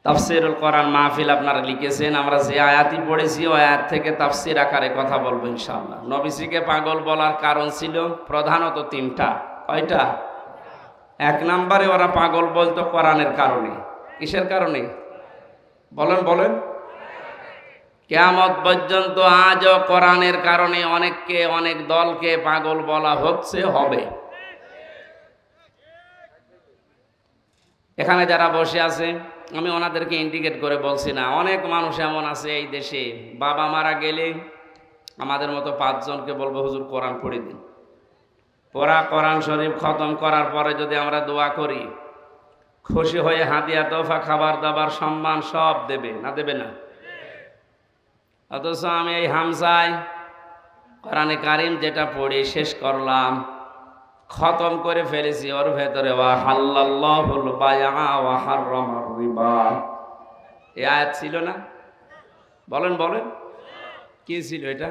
তাফসীরুল কোরআন মাহফিল আপনারা লিখেছেন, আমরা যে আয়াতই পড়েছি ওই আয়াত থেকে তাফসীর আকারে কথা বলবো ইনশাআল্লাহ। নবীজিকে পাগল বলার কারণ ছিল প্রধানত তিনটা। কয়টা? এক নম্বরে ওরা পাগল বলতো কোরআনের কারণে। কিসের কারণে বলেন বলেন? কিয়ামত পর্যন্ত আজও কোরআনের কারণে অনেককে, অনেক দলকে পাগল বলা হচ্ছে, হবে। এখানে যারা বসে আছে, আমি ওনাদেরকে ইন্ডিকেট করে বলছি না, অনেক মানুষ এমন আছে এই দেশে, বাবা মারা গেলে আমাদের মতো 5 জনকে বলবো হুজুর কোরআন পড়ে দিন। পড়া কোরআন শরীফ খতম করার পরে যদি আমরা দোয়া করি, খুশি হয়ে হাদিয়া তোফা খাবার দাবার সম্মান সব দেবে, না দেবে না? অথচ আমি এই হামজায় কোরআনে কারিম যেটা পড়ে শেষ করলাম, খতম করে ফেলেছি, ওর ভেতরে ওয়া হাল্লাল্লাহুল বায়আ ওয়া হাররামার রিবা এই আয়াত ছিল না? বলেন বলেন, কি ছিল এটা?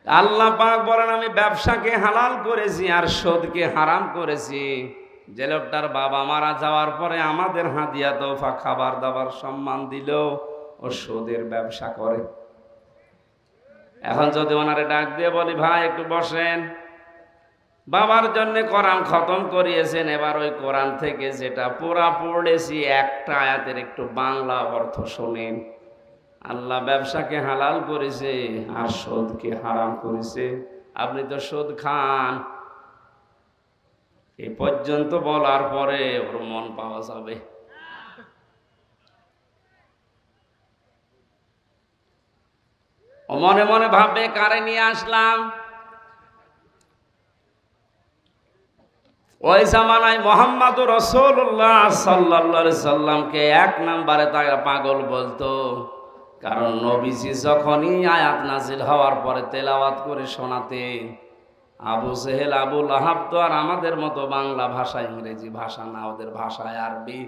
আল্লাহ পাক বলেন আমি ব্যবসাকে হালাল করেছি আর সুদকে হারাম করেছি। যে লোকটার বাবা মারা যাওয়ার পরে আমাদের হাদিয়া তোফা খাবার দাবার সম্মান দিল, ও সুদের ব্যবসা করে। এখন যদি ওনারে ডাক দিয়ে বলি ভাই একটু বসেন, বাবার জন্য কোরআন খতম করিয়েছেন, এবার ওই কোরআন থেকে যেটা পুরা পড়েছি একটা আয়াতের একটু বাংলা অর্থ শোনেন। আল্লাহ ব্যবসাকে হালাল করেছে আর সুদকে হারাম করেছে, আপনি তো সুদ খান। এই পর্যন্ত বলার পরে ওর মন পাওয়া যাবে? ও মনে মনে ভাববে কারে নিয়ে আসলাম। ওই জামানায় মুহাম্মদুর রাসূলুল্লাহ সাল্লাল্লাহু আলাইহি সাল্লামকে 1 নম্বরে তারা পাগল বলতো, কারণ নবীজি যখনই আয়াত নাজিল হওয়ার পরে তেলাওয়াত করে শোনাতে, আবু জেহেল আবু লাহাব তো আর আমাদের মতো বাংলা ভাষা ইংরেজি ভাষা না, ওদের ভাষায় আরবি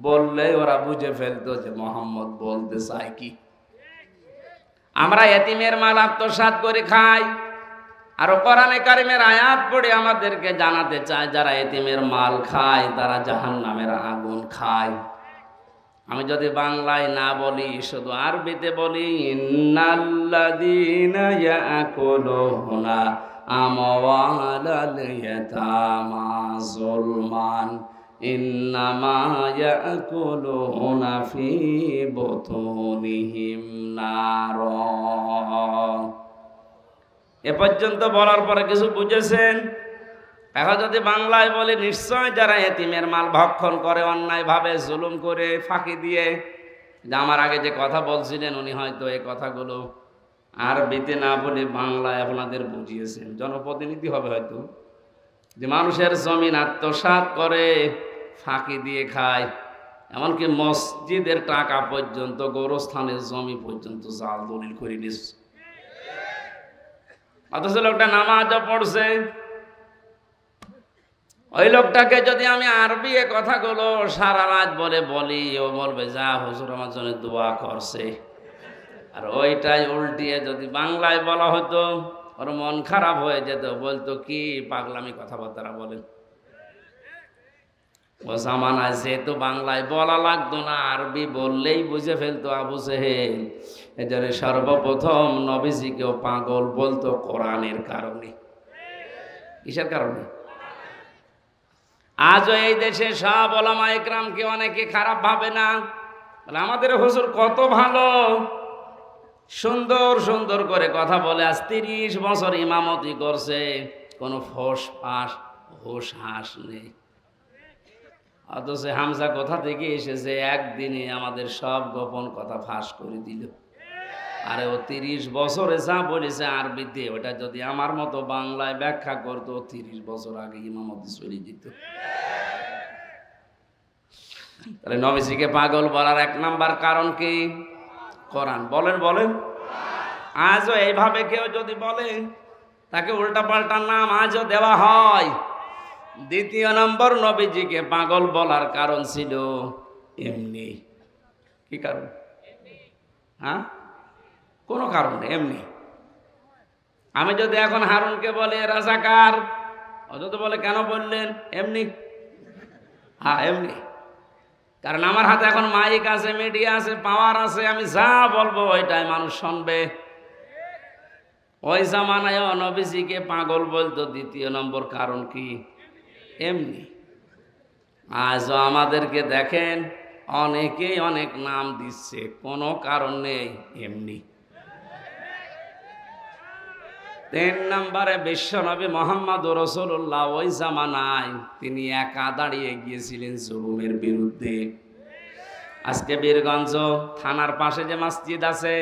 বললে ওরা বুঝে ফেলতো যে মুহাম্মদ বলতে চায় কি। আমরা এতিমের মাল আত্মসাৎ করে খাই, আর কোরআনে কারিমের আয়াত পড়ে আমাদেরকে জানাতে চায় যারা এতিমের মাল খায় তারা জাহান্নামের আগুন খায়। আমি যদি বাংলায় না বলি, শুধু আরবিতে বলি, ইন্নাল্লাযীনা ইয়াকুলুনা আমওয়ালাল ইয়াতামা যুলমান ইন্নামা ইয়াকুলুনা ফি বুতুনিহিম নার। এ পর্যন্ত বলার পরে কিছু বুঝেছেন? এখন যদি বাংলায় বলে, নিশ্চয় যারা এতিমের মাল ভক্ষণ করে অন্যায়ভাবে জুলুম করে ফাঁকি দিয়ে, যে আমার আগে যে কথা বলছিলেন উনি হয়তো এই কথাগুলো আরবিতে না বলে বাংলায় আপনাদের বুঝিয়েছেন। জনপ্রতিনিধি হবে হয়তো, যে মানুষের জমিন আত্মসাৎ করে ফাঁকি দিয়ে খায়, এমনকি মসজিদের টাকা পর্যন্ত, গোরস্থানের জমি পর্যন্ত জাল দলিল করে নিচ্ছে। অথচ লোকটা নামাজও পড়ছে। ওই লোকটাকে যদি আমি আরবি এ কথাগুলো সারা রাত বলি, ও বলবে যা হুজুর আমার জন্য দোয়া করছে। আর ওইটাই উল্টিয়ে যদি বাংলায় বলা হতো, ওর মন খারাপ হয়ে যেত, বলতো কি পাগলামি কথাবার্তা বলেন। ও জামানায় যেহেতু বাংলায় বলা লাগতো না, আরবি বললেই বুঝে ফেলতো আবু জেহেল। এজন্য সর্বপ্রথম নবীজিকেও পাগল বলতো কোরআনের কারণে। কিসের কারণে? আজও এই দেশে সব ওলামা ইকরামকে অনেকে খারাপ ভাবে না, আমাদের হুজুর কত ভালো, সুন্দর সুন্দর করে কথা বলে। আজ 30 বছর ইমামতি করছে, কোনো ফোস ফাঁস হোস হাস নেই। অথচ হামজা কোথা থেকে এসেছে, একদিনে আমাদের সব গোপন কথা ফাঁস করে দিল। আরে ও 30 বছরে যা বলেছে আরবিতে, ওটা যদি আমার মতো বাংলায় ব্যাখ্যা করতো, 30 বছর আগে ইমামতি চলে যেত। তাহলে নবীজিকে পাগল বলার 1 নাম্বার কারণ কি? কোরআন। বলেন বলেন। আজও এইভাবে কেউ যদি বলে, তাকে উল্টা পাল্টা নাম আজও দেওয়া হয়। 2 নম্বর, নবীজিকে পাগল বলার কারণ ছিল এমনি। কি কারণ? হ্যাঁ, কোনো কারণ নেই, এমনি। আমি যদি এখন হারুনকে বলে রাজাকার, ও যদি বলে কেন বললেন, এমনি। হ্যাঁ এমনি। কারণ আমার হাতে এখন মাইক আছে, মিডিয়া আছে, পাওয়ার আছে, আমি যা বলবো ওইটাই মানুষ শুনবে। ওই জামানায় নবীজিকে পাগল বলতো। দ্বিতীয় নম্বর কারণ কি? এমনি। আজও আমাদেরকে দেখেন অনেকেই অনেক নাম দিচ্ছে, কোনো কারণ নেই, এমনি। 3 নম্বরে বিশ্বনবী মোহাম্মদ রাসূলুল্লাহ ওই জামানায় তিনি একা দাঁড়িয়ে গিয়েছিলেন জুলুমের বিরুদ্ধে। আজকে বীরগঞ্জ থানার পাশে যে মসজিদ আছে,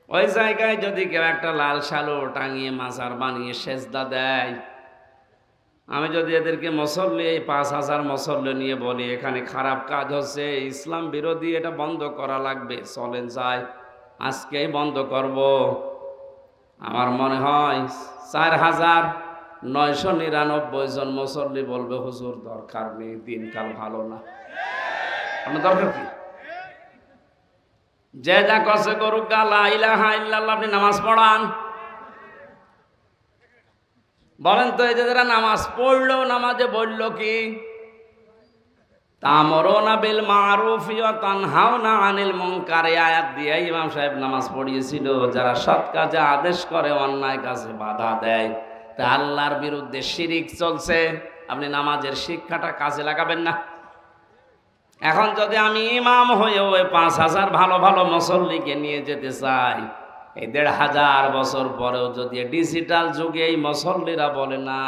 ওই জায়গায় যদি কেউ একটা লাল শালো টাঙিয়ে মাজার বানিয়ে সেজদা দেয়, আমি যদি এদেরকে মুসল্লি, এই 5000 মুসল্লি নিয়ে বলি এখানে খারাপ কাজ হচ্ছে, ইসলাম বিরোধী, এটা বন্ধ করা লাগবে, চলেন যাই, আজকেই বন্ধ করব, আমার মনে হয় 4999 জন মুসল্লি বলবে হুজুর দরকার নেই, দিনকাল ভালো না। আপনার দরকার কি? যে যা করছে করুক, লা ইলাহা ইল্লাল্লাহ। আপনি নামাজ পড়ান, বলেন তো এই যে যারা নামাজ পড়লো, নামাজে বললো কি? তা'মুরুনা বিল মা'রুফি ওয়া তানহাউনা আনিল মুনকার। আয়াত দিয়ে ইমাম সাহেব নামাজ পড়িয়েছিল, যারা সৎ কাজে আদেশ করে, অন্যায় কাজে বাধা দেয়। তা আল্লাহর বিরুদ্ধে শিরিক চলছে, আপনি নামাজের শিক্ষাটা কাজে লাগাবেন না? এখন যদি আমি ইমাম হয়ে ওই 5000 ভালো ভালো মুসল্লিকে নিয়ে যেতে চাই, এই 1500 বছর পরেও যদি ডিজিটাল যুগে এই মুসল্লিরা বলে না,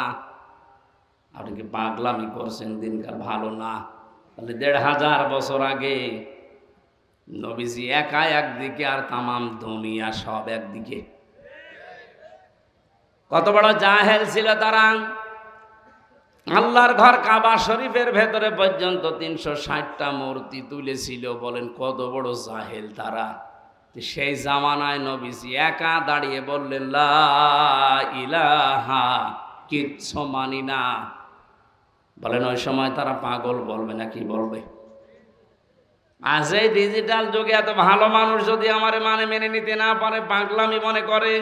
আপনি কি পাগলামি করছেন, দিনকাল ভালো না, তাহলে 1500 বছর আগে নবীজি একা একদিকে আর তামাম দুনিয়া সব একদিকে। কত বড় জাহেল ছিল তারা! আল্লাহর ঘর কাবা শরীফের ভেতরে পর্যন্ত 360টা মূর্তি তুলেছিল। বলেন কত বড় জাহেল তারা! সেই জামানায় নবীজি একা দাঁড়িয়ে বললেন লা ইলাহা, কিচ্ছু মানি না। বলেন ওই সময় তারা পাগল বলবে না কি বলবে? আজ এই ডিজিটাল যুগে এত ভালো মানুষ যদি আমারে মেনে নিতে না পারে, পাগলামি মনে করে।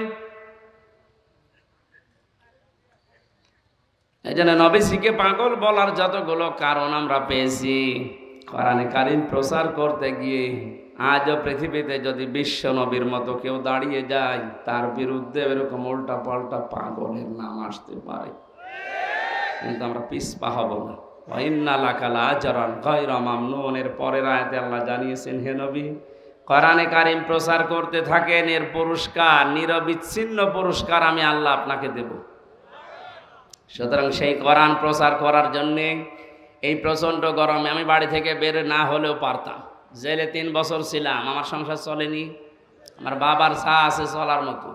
এই জন্য নবীজিকে পাগল বলার যতগুলো কারণ আমরা পেয়েছি, কোরআনে কারীম প্রচার করতে গিয়ে আজও পৃথিবীতে যদি বিশ্ব নবীর মতো কেউ দাঁড়িয়ে যায়, তার বিরুদ্ধে এরকম উল্টা পাল্টা পাগলের নাম আসতে পারে, কিন্তু আমরা পিছপা হব না। ওয়া ইন্না লাকা লাআজরান গায়রা মামনুন। এর পরের আয়াতে আল্লাহ জানিয়েছেন, হে নবী কোরআনে কারীম প্রচার করতে থাকেন, এর পুরস্কার, নিরবিচ্ছিন্ন পুরস্কার আমি আল্লাহ আপনাকে দেব। সুতরাং সেই কোরআন প্রচার করার জন্যে এই প্রচণ্ড গরমে আমি বাড়ি থেকে বের না হলেও পারতাম। জেলে 3 বছর ছিলাম, আমার সংসার চলেনি, আমার বাবার চা আছে চলার মতো।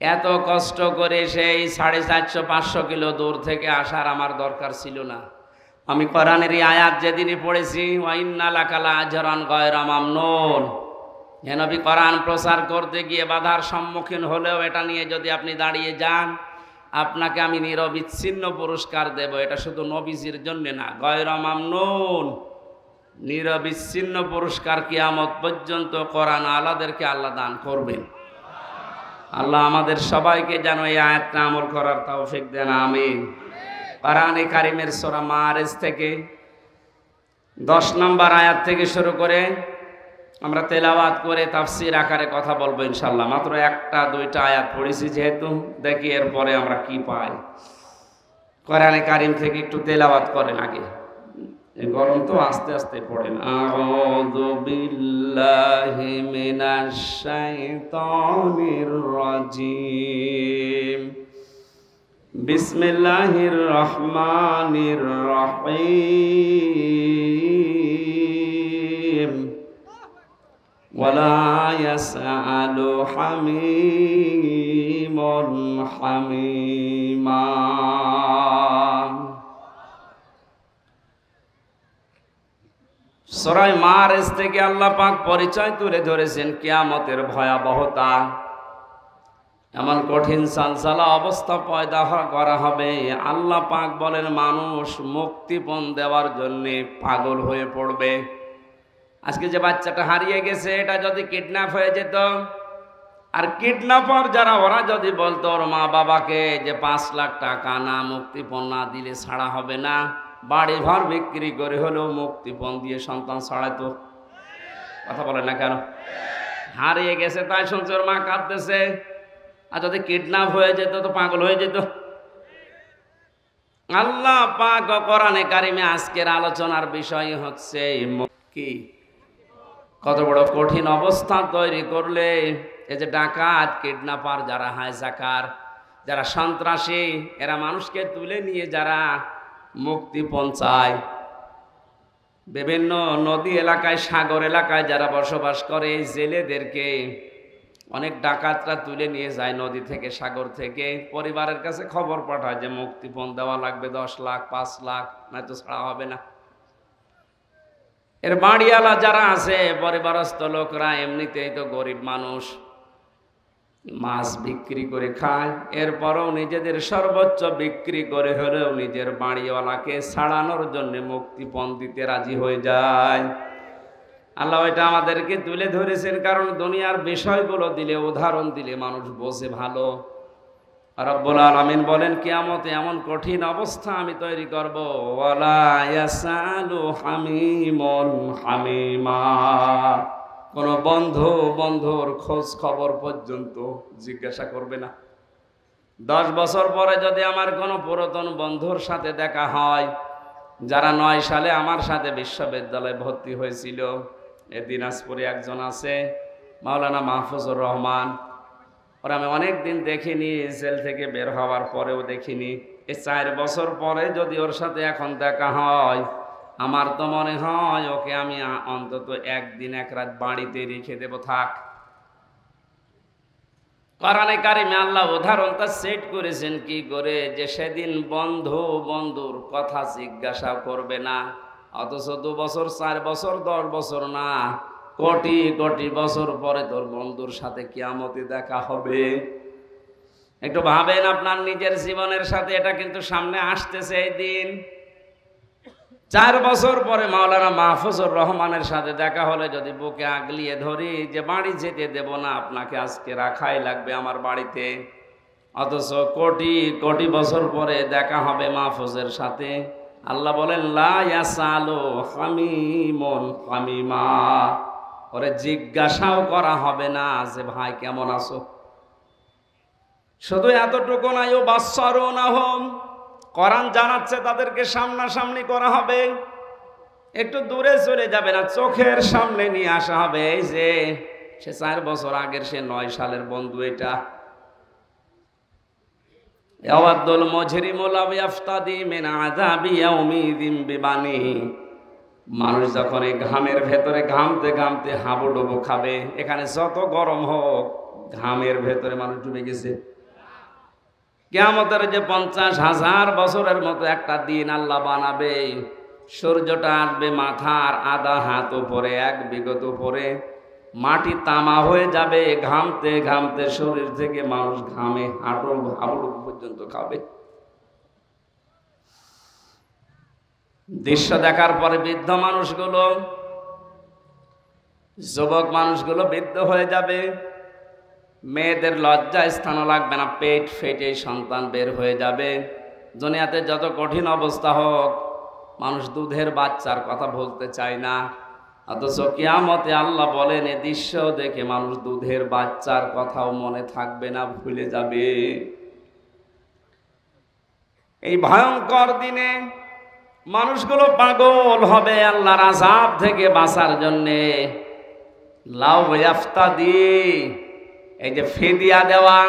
এত কষ্ট করে সেই 450-500 কিলো দূর থেকে আসার আমার দরকার ছিল না। আমি কোরআনের এই আয়াত যেদিনই পড়েছি, ওয়া ইন্না লাকা লাআজরান গায়রা মামনুন, হে নবী কোরআন প্রচার করতে গিয়ে বাধার সম্মুখীন হলেও এটা নিয়ে যদি আপনি দাঁড়িয়ে যান, আপনাকে আমি নিরবিচ্ছিন্ন পুরস্কার দেব। এটা শুধু নবীজির জন্য না, গায়রা মামনুন, নিরবিচ্ছিন্ন পুরস্কার কিয়ামত পর্যন্ত কোরআন আলাদেরকে আল্লাহ দান করবেন। আল্লাহ আমাদের সবাইকে যেন এই আয়াতটা আমল করার তৌফিক দেন, আমিন। কোরআনে কারীমের সূরা মাআরিজ থেকে 10 নম্বর আয়াত থেকে শুরু করে আমরা তেলাওয়াত করে তাফসীর আকারে কথা বলবো ইনশাআল্লাহ। মাত্র 1-2টা আয়াত পড়েছি যেহেতু, দেখি এরপরে আমরা কি পাই। কোরআনে কারীম থেকে একটু তেলাওয়াত করেন আগে, গরম তো, আস্তে আস্তে পড়েন। আউযু বিল্লাহি মিনাশ শাইতানির রাজিম, বিসমিল্লাহির রহমানির রহিম। ওয়ালা ইয়াসআলু হামীমুন হামীমা। সূরা মাআরিজ থেকে আল্লাহ পাক পরিচয় তুলে ধরেছেন কিয়ামতের ভয়াবহতা। এমন কঠিন সালসালা অবস্থা পয়দা করা হবে, আল্লাহ পাক বলেন মানুষ মুক্তিপণ দেওয়ার জন্যে পাগল হয়ে পড়বে। আজকে যে বাচ্চাটা হারিয়ে গেছে, এটা যদি কিডন্যাপ হয়ে যেত, আর কিডন্যাপার যারা, ওরা যদি বলতো ওর মা বাবাকে যে 5 লাখ টাকা না মুক্তিপণ না দিলে ছাড়া হবে না, বাড়ি ঘর বিক্রি করে হলেও মুক্তিপণ দিয়ে সন্তান ছড়াইতো। কথা বলেন না কেন? হারিয়ে গেছে তাই শুনছে ওর মা কাঁদতেছে। আর যদি কিডন্যাপ হয়ে যেত তো পাগল হয়ে যেত। আল্লাহ পাক কোরআনে কারিমে আজকের আলোচনার বিষয় হচ্ছে কি, কত বড় কঠিন অবস্থা তৈরি করলে এই যে ডাকাত, কিডন্যাপার, যারা হাইজাকার, যারা সন্ত্রাসী, এরা মানুষকে তুলে নিয়ে যারা মুক্তিপণ চায়, বিভিন্ন নদী এলাকায়, সাগর এলাকায় যারা বসবাস করে, জেলেদেরকে অনেক ডাকাতরা তুলে নিয়ে যায় নদী থেকে, সাগর থেকে, পরিবারের কাছে খবর পাঠায় যে মুক্তিপণ দেওয়া লাগবে 10 লাখ 5 লাখ, নয়তো ছাড়া হবে না। এর বাড়িওয়ালা যারা আছে, পরিবারস্থ লোকরা এমনিতেই তো গরিব মানুষ, মাছ বিক্রি করে খায়, এরপরও নিজেদের সর্বোচ্চ বিক্রি করে হলেও নিজের বাড়িওয়ালাকে ছাড়ানোর জন্য মুক্তিপণ দিতে রাজি হয়ে যায়। আল্লাহ এটা আমাদেরকে তুলে ধরেছেন, কারণ দুনিয়ার বিষয়গুলো দিলে, উদাহরণ দিলে মানুষ বোঝে ভালো। রব্বুল আলামিন বলেন, কিয়ামতে এমন কঠিন অবস্থা আমি তৈরি করব, ওয়ালা ইয়াসালু হামিমুন হামিমা, কোন বন্ধু বন্ধুর খোঁজ খবর পর্যন্ত জিজ্ঞাসা করবে না। 10 বছর পরে যদি আমার কোনো পুরাতন বন্ধুর সাথে দেখা হয়, যারা 9 সালে আমার সাথে বিশ্ববিদ্যালয়ে ভর্তি হয়েছিল, দিনাজপুরে একজন আছে, মাওলানা মাহফুজুর রহমান, ওরা আমি অনেক দিন দেখিনি, জেল থেকে বের হওয়ার পরেও দেখিনি। এই 4 বছর পরে যদি ওর সাথে এখন দেখা হয়, আমার তো মনে হয় ওকে আমি অন্তত 1 দিন 1 রাত বাড়িতে রেখে দেব, থাক। কোরআনে কারিমে আল্লাহ উদাহরণটা সেট করেছেন কি করে, যে সেদিন বন্ধু বন্ধুর কথা জিজ্ঞাসা করবে না, অথচ 2 বছর 4 বছর 10 বছর না, কোটি কোটি বছর পরে তোর বন্ধুর সাথে কিয়ামতে দেখা হবে। একটু ভাবেন আপনার নিজের জীবনের সাথে, এটা কিন্তু সামনে আসতেছে এই দিন। 4 বছর পরে মাওলানা মাহফুজুর রহমানের সাথে দেখা হলে যদি বুকে আগলিয়ে ধরি যে বাড়ি যেতে দেব না, আপনাকে আজকে রাখাই লাগবে আমার বাড়িতে, অথচ কোটি কোটি বছর পরে দেখা হবে মাহফুজের সাথে, আল্লাহ বলেন লা ইয়াসালু হামিমুন হামিমা, ওরে জিজ্ঞাসাও করা হবে না যে ভাই কেমন আছো। শুধু এতটুকু নাই, ও বাসসারুনাহুম, কোরআন জানাচ্ছে তাদেরকে সামনাসামনি করা হবে, একটু দূরে চলে যাবে না, চোখের সামনে নিয়ে আসা হবে। এই যে সে 4 বছর আগের, সে 9 সালের বন্ধু, এটা ইয়াওয়াদুল মুজরিমু লাউ ইয়াফতাদি মিন আযাবি ইয়াউমিযিন বিবানি, মানুষ যখন এই ঘামের ভেতরে ঘামতে ঘামতে হাবুডুবু খাবে, এখানে যত গরম হোক, ঘামের ভেতরে মানুষ ডুবে গেছে। কিয়ামতের যে 50,000 বছরের মতো একটা দিন আল্লাহ বানাবে, সূর্যটা আসবে মাথার আধা হাত উপরে, 1 বিঘত উপরে, মাটি তামা হয়ে যাবে, ঘামতে ঘামতে শরীর থেকে মানুষ ঘামে হাবুডুবু পর্যন্ত খাবে। দৃশ্য দেখার পরে বৃদ্ধ মানুষগুলো, যুবক মানুষগুলো বৃদ্ধ হয়ে যাবে, মেয়েদের লজ্জা স্থানও লাগবে না, পেট ফেটে সন্তান বের হয়ে যাবে। দুনিয়াতে যত কঠিন অবস্থা হোক, মানুষ দুধের বাচ্চার কথা বলতে চায় না, অথচ কিয়ামতে আল্লাহ বলেন এ দৃশ্য দেখে মানুষ দুধের বাচ্চার কথাও মনে থাকবে না, ভুলে যাবে। এই ভয়ঙ্কর দিনে মানুষগুলো পাগল হবে আল্লাহর আযাব থেকে বাঁচার জন্যে। লাউ ইয়াফতাদি, এই যে ফিদিয়া দেওয়া,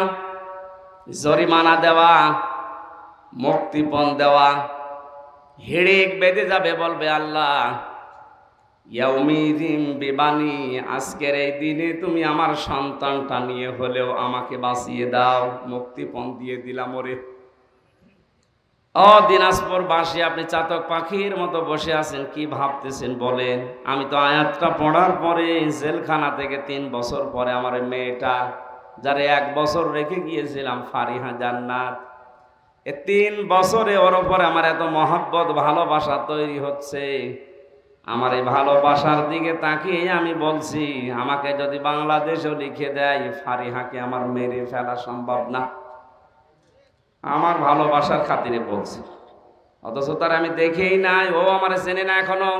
জরিমানা দেওয়া, মুক্তিপণ দেওয়া, হিড়িক বেঁধে যাবে, বলবে আল্লাহ ইয়াউমিযিন বিবানি, আজকের এই দিনে তুমি আমার সন্তানটা নিয়ে হলেও আমাকে বাঁচিয়ে দাও, মুক্তিপণ দিয়ে দিলাম ওরে। ও দিনাজপুরবাসী, আপনি চাতক পাখির মতো বসে আছেন, কি ভাবতেছেন বলেন? আমি তো আয়াতটা পড়ার পরে জেলখানা থেকে 3 বছর পরে আমার মেয়েটা, যারে 1 বছর রেখে গিয়েছিলাম, ফারিহা জান্নাত, 3 বছরে ওর উপরে আমার এত মহব্বত ভালোবাসা তৈরি হচ্ছে। আমার এই ভালোবাসার দিকে তাকিয়ে আমি বলছি, আমাকে যদি বাংলাদেশও লিখে দেয়, ফারিহাকে আমার মেরে ফেলা সম্ভব না। আমার ভালোবাসার খাতিরে বলছি। অথচ তার আমি দেখেই নাই, ও আমার চেনে না এখনো।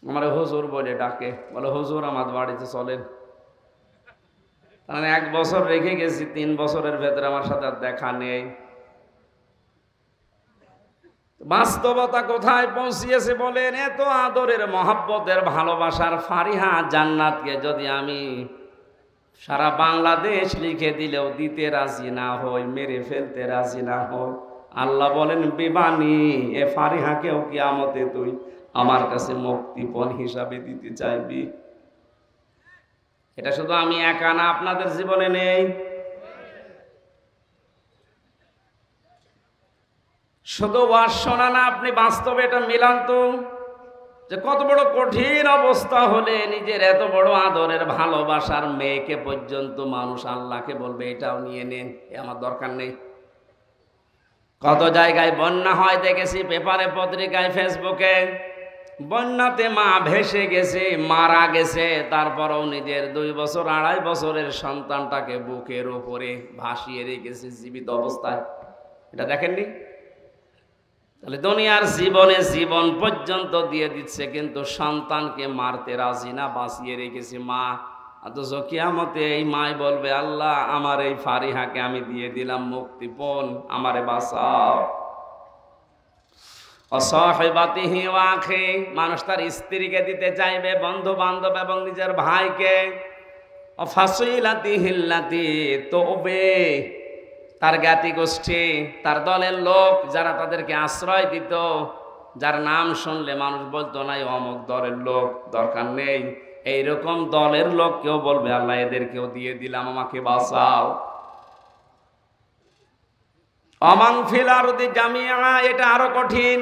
আমার হুজুর বলে ডাকে, বলে হুজুর আমার বাড়িতে চলেন। মানে 1 বছর রেখে গেছি, 3 বছরের ভেতরে আমার সাথে আর দেখা নেই। বাস্তবতা কোথায় পৌঁছিয়েছে বলেন? এত আদরের, মহাব্বতের, ভালোবাসার ফারিহা জান্নাতকে যদি আমি সারা বাংলাদেশ লিখে দিলেও দিতে রাজি না হই, মেরে ফেলতে রাজি না হই, আল্লাহ বলেন বিবানি এ ফারিহাকেও কিয়ামতে তুই আমার কাছে মুক্তিপণ হিসাবে দিতে চাইবি। এটা শুধু আমি একা না, আপনাদের জীবনে নেই। শুধু ওয়াজ শোনা না, আপনি বাস্তবে এটা মিলান তো, যে কত বড় কঠিন অবস্থা হলে নিজের এত বড় আদরের ভালোবাসার মেয়েকে পর্যন্ত মানুষ আল্লাহকে বলবে এটাও নিয়ে নেন, এ আমার দরকার নেই। কত জায়গায় বন্যা হয় দেখেছি, পেপারে, পত্রিকায়, ফেসবুকে। বন্যাতে মা ভেসে গেছে, মারা গেছে, তারপরও নিজের 2 বছর 2.5 বছরের সন্তানটাকে বুকের উপরে ভাসিয়ে রেখেছে জীবিত অবস্থায়। এটা দেখেননি? তাহলে দুনিয়ার জীবনে জীবন পর্যন্ত দিয়ে দিচ্ছে, কিন্তু সন্তানকে মারতে রাজি না, বাঁচিয়ে রেখেছে মা। অথচ কিয়ামতে এই মাই বলবে আল্লাহ আমার এই ফারিহাকে আমি দিয়ে দিলাম মুক্তিপণ, আমারে বাঁচাও। অসহিবাতিহি ওয়া আখি, মানুষ তার স্ত্রীকে দিতে চাইবে, বন্ধু বান্ধব এবং নিজের ভাইকে। অফাসিলাতিহি আল্লাতি তুবে, তার জ্ঞাতি গোষ্ঠী, তার দলের লোক যারা তাদেরকে আশ্রয় দিত, যার নাম শুনলে মানুষ বলতো না অমুক দলের লোক, দরকার নেই, এইরকম দলের লোক কেউ বলবে আল্লাহ এদেরকেও দিয়ে দিলাম, আমাকে বাঁচাও। অমাং ফিল আরদি জামিআ, এটা আরো কঠিন।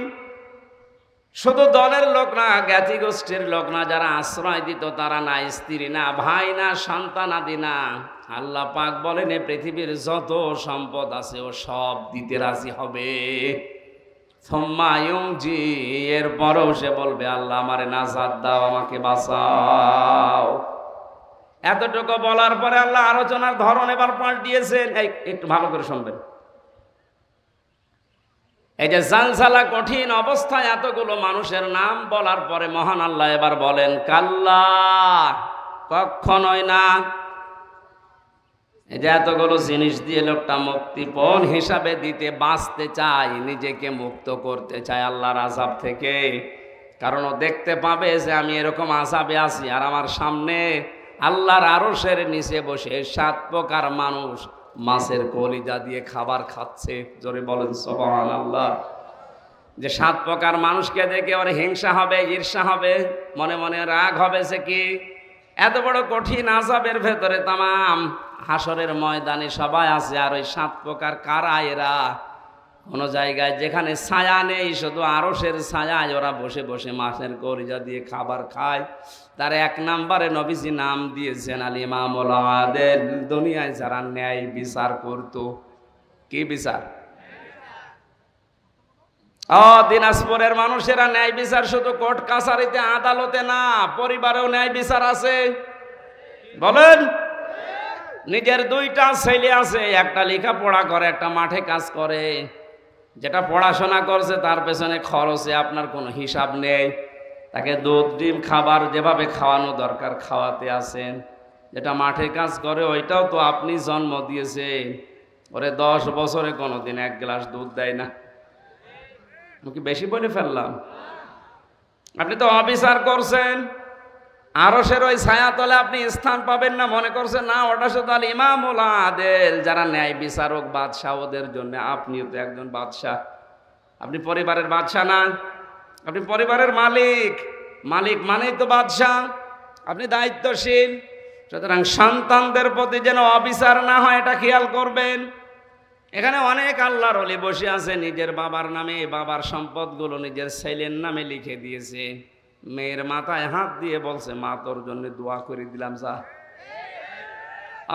শুধু দলের লোক না, জ্ঞাতি গোষ্ঠীর লোক না, যারা আশ্রয় দিত তারা না, স্ত্রী না, ভাই না, সন্তান আদি না, আল্লাহ পাক বলেন এ পৃথিবীর যত সম্পদ আছে ও সব দিতে রাজি হবে। জি, এরপরও সে বলবে আল্লাহ আমারে নাজাত দাও, আমাকে বাঁচাও। এতটুকু বলার পরে আল্লাহ আলোচনার ধরন এবার পাল্টিয়েছেন। একটু ভালো করে শুনবেন। এই যে জালজালা কঠিন অবস্থায় এতগুলো মানুষের নাম বলার পরে মহান আল্লাহ এবার বলেন কাল্লা, কখনোই না। এই যে এতগুলো জিনিস দিয়ে লোকটা মুক্তিপণ হিসাবে দিতে বাঁচতে চায়, নিজেকে মুক্ত করতে চায় আল্লাহর আযাব থেকে। কারণ ও দেখতে পাবে যে আমি এরকম আযাবে আছি, আর আমার সামনে আল্লাহর আরশের নিচে বসে 7 প্রকার মানুষ মাছের কলিজা দিয়ে খাবার খাচ্ছে। জোরে বলেন সুবহানাল্লাহ। যে 7 প্রকার মানুষকে দেখে ওর হিংসা হবে, ঈর্ষা হবে, মনে মনে রাগ হবে। সে কি এত বড় কঠিন আযাবের ভেতরে তামাম হাসরের ময়দানে সবাই আছে, আর ওই 7 প্রকার কারা এরা? কোন জায়গায় যেখানে ছায়া নেই, শুধু আরশের ছায়ায় ওরা বসে বসে মাছের কলিজা দিয়ে খাবার খায়। তার 1 নম্বরে নবীজি নাম দিয়েছেন আল ইমামুল আদিল। দুনিয়ায় যারা ন্যায় বিচার করত। কি বিচার? দিনাজপুরের মানুষেরা ন্যায় বিচার শুধু কোর্ট কাছারিতে, আদালতে না, পরিবারেও ন্যায় বিচার আছে। বলেন, নিজের 2টা ছেলে আছে, একটা লেখাপড়া করে, একটা মাঠে কাজ করে। যেটা পড়াশোনা করছে তার পেছনে খরচে আপনার কোনো হিসাব নেই। তাকে দুধ ডিম খাবার যেভাবে খাওয়ানো দরকার খাওয়াতে আছেন। যেটা মাঠে কাজ করে ওইটাও তো আপনি জন্ম দিয়েছেন। ওরে 10 বছরে কোনোদিন 1 গ্লাস দুধ দেয় না। আমি কি বেশি বলে ফেললাম? আপনি তো অবিচার করছেন, আরশের ওই ছায়াতলে আপনি স্থান পাবেন না মনে করছেন। না, ওটা শুধু আল ইমামুল আদিল, যারা ন্যায় বিচারক, বাদশাহ, ওদের জন্য। আপনিও তো একজন বাদশাহ। আপনি পরিবারের বাদশাহ না, আপনি পরিবারের মালিক। মালিক মানেই তো বাদশাহ। আপনি দায়িত্বশীল। সুতরাং সন্তানদের প্রতি যেন অবিচার না হয় এটা খেয়াল করবেন। এখানে অনেক আল্লাহর ওলি বসে আছে, নিজের বাবার নামে বাবার সম্পদগুলো নিজের ছেলের নামে লিখে দিয়েছে। মেয়ের মাথায় হাত দিয়ে বলছে মা তোর জন্য দোয়া করে দিলাম যা।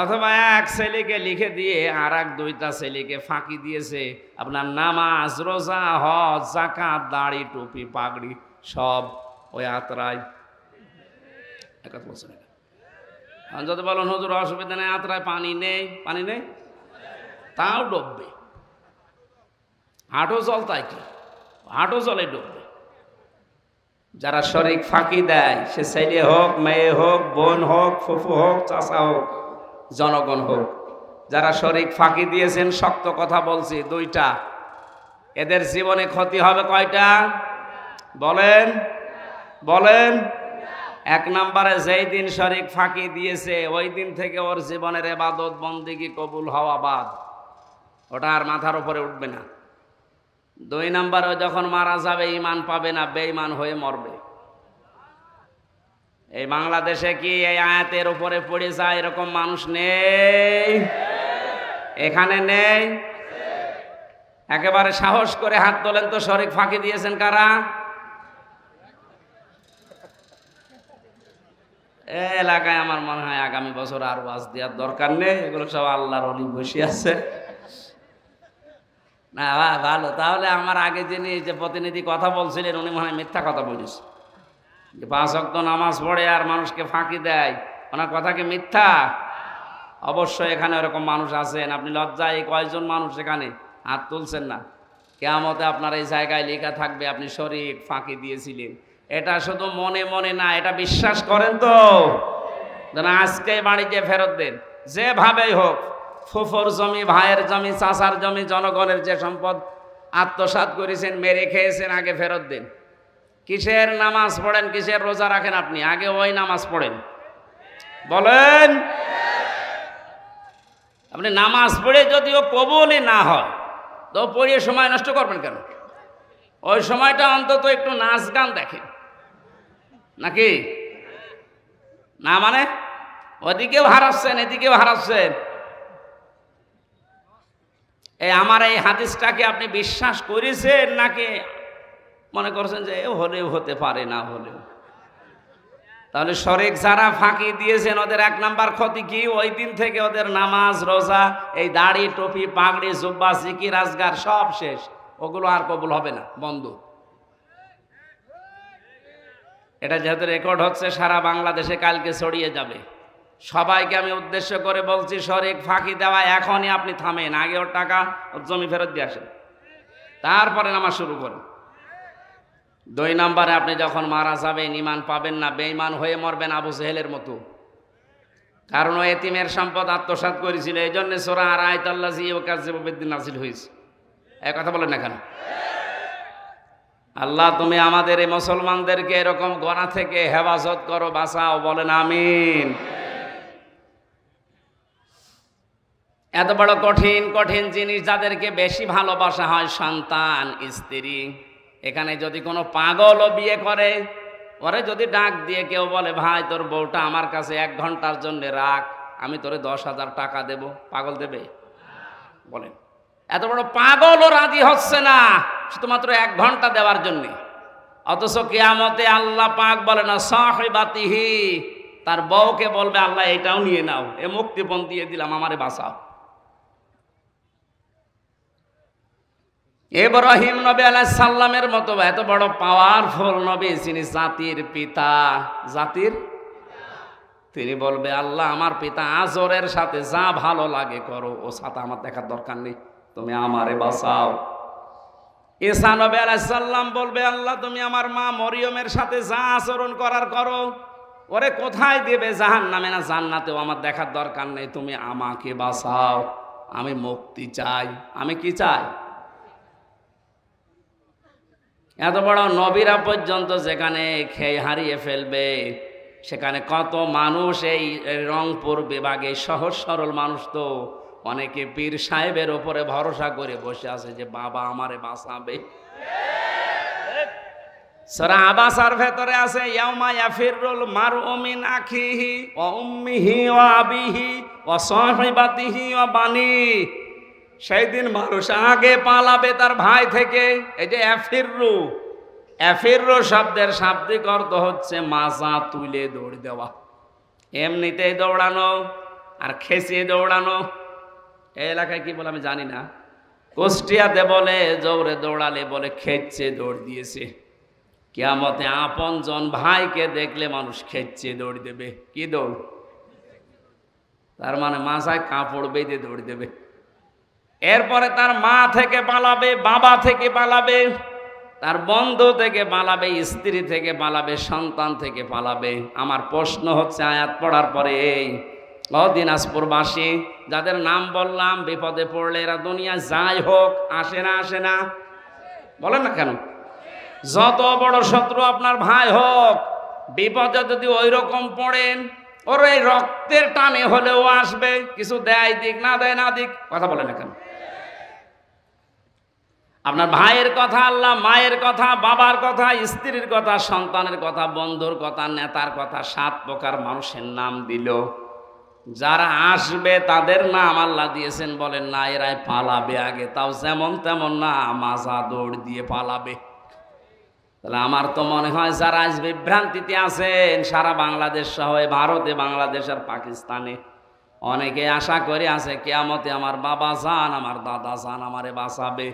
অথবা 1 ছেলেকে লিখে দিয়ে আর 2টা ছেলেকে ফাঁকি দিয়েছে, আপনার নামাজ, রোজা, হজ, যাকাত, দাড়ি, টুপি, পাগড়ি সব ওই আত্রায়। একটা বলছেন যদি বলেন হুজুর অসুবিধা নেই, আত্রায় পানি নেই, পানি নেই, তাও ডুববে। হাঁটু জল তাই কি, হাঁটু জলে ডুববে। যারা শরীক ফাঁকি দেয়, সে ছেলে হোক, মেয়ে হোক, বোন হোক, ফুফু হোক, চাচা হোক, জনগণ হোক, যারা শরীক ফাঁকি দিয়েছেন, শক্ত কথা বলছি দুইটা, এদের জীবনে ক্ষতি হবে কয়টা বলেন? বলেন। এক নম্বরে, যেই দিন শরীক ফাঁকি দিয়েছে ওই দিন থেকে ওর জীবনের ইবাদত বন্দেগী কবুল হওয়া বাদ, ওটা আর মাথার উপরে উঠবে না। দুই নম্বরে, যখন মারা যাবে ঈমান পাবে না, বেঈমান হয়ে মরবে। এই বাংলাদেশে কি এই আয়াতের উপরে পড়ে যায় এরকম মানুষ নেই? এখানে নেই? একেবারে সাহস করে হাত তোলেন তো, শরীক ফাঁকি দিয়েছেন কারা? এলাকায় আমার মনে হয় আগামী বছর আর ওয়াজ দেওয়ার দরকার নেই, এগুলো সব আল্লাহর ওলি বসে আছে। না ভালো, তাহলে আমার আগে যিনি যে প্রতিনিধি কথা বলছিলেন উনি মনে হয় মিথ্যা কথা বলিস, যে 5 ওয়াক্ত নামাজ পড়ে আর মানুষকে ফাঁকি দেয়, ওনার কথা কি মিথ্যা? অবশ্যই এখানে ওরকম মানুষ আছেন। আপনি লজ্জায় এই কয়জন মানুষ এখানে হাত তুলছেন না? কিয়ামতে আপনার এই জায়গায় লেখা থাকবে আপনি শরীক ফাঁকি দিয়েছিলেন। এটা শুধু মনে মনে না, এটা বিশ্বাস করেন তো? আজকে বাড়িতে ফেরত দেন, যেভাবেই হোক। ফুফুর জমি, ভাইয়ের জমি, চাচার জমি, জনগণের যে সম্পদ আত্মসাৎ করেছেন, মেরে খেয়েছেন, আগে ফেরত দেন। কিসের নামাজ পড়েন, কিসের রোজা রাখেন আপনি? আগে ওই নামাজ পড়েন। বলেন। আপনি নামাজ পড়ে যদিও কবুলই না হয়, তো পড়িয়ে সময় নষ্ট করবেন কেন? ওই সময়টা অন্তত একটু নাচ গান দেখেন, নাকি না? মানে ওদিকেও হারাচ্ছেন, এদিকেও হারাচ্ছেন। আমার এই হাদিসটাকে আপনি বিশ্বাস করেছেন নাকি মনে করছেন যে হলেও হতে পারে, না হলেও? তাহলে শরীক যারা ফাঁকি দিয়েছেন ওদের 1 নাম্বার ক্ষতি কি? ওই দিন থেকে ওদের নামাজ, রোজা, এই দাড়ি, টুপি, পাগড়ি, জুব্বা, জিকির, আজগার সব শেষ। ওগুলো আর কবুল হবে না, বন্ধ। এটা যেহেতু রেকর্ড হচ্ছে সারা বাংলাদেশে কালকে ছড়িয়ে যাবে। সবাইকে আমি উদ্দেশ্য করে বলছি, শরীক ফাঁকি দেওয়া এখনই আপনি থামেন। আগে ওর টাকা, ওর জমি ফেরত দিয়ে আসেন, তারপরে নামাজ শুরু করুন। 2 নম্বরে, আপনি যখন মারা যাবেন ঈমান পাবেন না, বেঈমান হয়ে মরবেন আবু জেহেলের মতো। কারণ ও এতিমের সম্পদ আত্মসাৎ করেছিল, এই জন্য সূরা আরাআইতাল্লাযী ইউকাযযিবু বিদ্দীন নাযিল হয়েছে। এই কথা বলেন না কেন? আল্লাহ তুমি আমাদের এই মুসলমানদেরকে এরকম গোনা থেকে হেফাজত করো, বাঁচাও, বলেন আমিন। এত বড় কঠিন কঠিন জিনিস যাদেরকে বেশি ভালোবাসা হয়, সন্তান, স্ত্রী, এখানে যদি কোনো পাগলও বিয়ে করে, ওরে যদি ডাক দিয়ে কেউ বলে ভাই তোর বউটা আমার কাছে 1 ঘন্টার জন্য রাখ, আমি তোরে 10,000 টাকা দেব, পাগল দেবে? বলেন। এত বড় পাগলও রাজি হচ্ছে না শুধুমাত্র 1 ঘন্টা দেওয়ার জন্য। অথচ কিয়ামতে আল্লাহ পাক বলে না সাহিবাতিহি, তার বউকে বলবে আল্লাহ এটাও নিয়ে নাও, এ মুক্তিপণ দিয়ে দিলাম, আমারে বাঁচাও। ইব্রাহিম নবী আলাইহিস সালামের মতো এত বড় পাওয়ারফুল নবী, যিনি জাতির পিতা, জাতির, তিনি বলবে আল্লাহ আমার পিতা আজরের সাথে যা ভালো লাগে করো, ও সাথে আমার দেখার দরকার নেই, তুমি আমারে বাঁচাও। ঈসা নবী আলাইহিস সালাম বলবে আল্লাহ তুমি আমার মা মরিয়মের সাথে যা আচরণ করার করো, ওরে কোথায় দেবে, জাহান্নামে না জান্নাতেও, আমার দেখার দরকার নেই, তুমি আমাকে বাঁচাও, আমি মুক্তি চাই। আমি কি চাই? এত বড় নবীরা পর্যন্ত যেখানে খেয়ে হারিয়ে ফেলবে, সেখানে কত মানুষ এই রংপুর বিভাগে সহজ সরল মানুষ তো অনেকে পীর সাহেবের উপরে ভরসা করে বসে আছে যে বাবা আমারে বাঁচাবে। সূরা আবাসার ভেতরে আছে ইয়াউমা ইয়াফিরুল মারউ মিন আখিহি ওয়া উম্মিহি ওয়া আবিহি ওয়া সাহিবাতিহি ওয়া বানি। সেই দিন মানুষ আগে পালাবে তার ভাই থেকে। এই যে এফিররু, এফিররু শব্দের শাব্দিক অর্থ হচ্ছে মাজা তুলে দৌড় দেওয়া, এমনিতেই দৌড়ানো আর খেঁচিয়ে দৌড়ানো। এই এলাকায় কি বলে আমি জানি না, কুষ্টিয়াতে বলে জোরে দৌড়ালে বলে খেচ্ছে দৌড় দিয়েছে। কিয়ামতে আপনজন ভাইকে দেখলে মানুষ খেচ্ছে দৌড় দেবে। কি দৌড়? তার মানে মাথায় কাপড় বেঁধে দৌড় দেবে। এরপরে তার মা থেকে পালাবে, বাবা থেকে পালাবে, তার বন্ধু থেকে পালাবে, স্ত্রী থেকে পালাবে, সন্তান থেকে পালাবে। আমার প্রশ্ন হচ্ছে আয়াত পড়ার পরে দিনাজপুরবাসী যাদের নাম বললাম বিপদে পড়লে এরা দুনিয়া যাই হোক আসে না? আসে না? বলেন না কেন? যত বড় শত্রু আপনার ভাই হোক, বিপদে যদি ওই রকম পড়েন, ওর এই রক্তের টানে হলেও আসবে। কিছু দেয় দিক, না দেয় না দিক, কথা বলে না কেন? আপনার ভাইয়ের কথা আল্লাহ, মায়ের কথা, বাবার কথা, স্ত্রীর কথা, সন্তানের কথা, বন্ধুর কথা, নেতার কথা, 7 প্রকার মানুষের নাম দিল। যারা আসবে তাদের নাম আল্লাহ দিয়েছেন, বলেন না এরাই পালাবে আগে, তাও যেমন তেমন না, মাজা দৌড় দিয়ে পালাবে। তাহলে আমার তো মনে হয় যারা আজ বিভ্রান্তিতে আছেন সারা বাংলাদেশ সহ ভারতে, বাংলাদেশ আর পাকিস্তানে, অনেকে আশা করে আছে কিয়ামতে আমার বাবা যান, আমার দাদা যান, আমারে বাঁচাবে।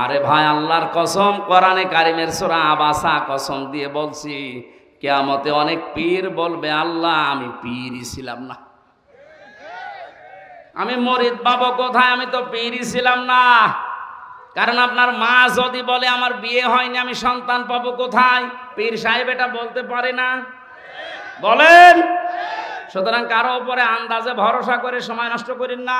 আরে ভাই, আল্লাহর কসম, কোরআনে কারিমের সূরা আবাসা কসম দিয়ে বলছি, কিয়ামতে অনেক পীর বলবে আল্লাহ আমি পীরই ছিলাম না, আমি মরিদ পাবো কোথায়, আমি তো পীরই ছিলাম না। কারণ আপনার মা যদি বলে আমার বিয়ে হয়নি, আমি সন্তান পাবো কোথায়? পীর সাহেব এটা বলতে পারে না, বলেন? সুতরাং কারো উপরে আন্দাজে ভরসা করে সময় নষ্ট করেন না।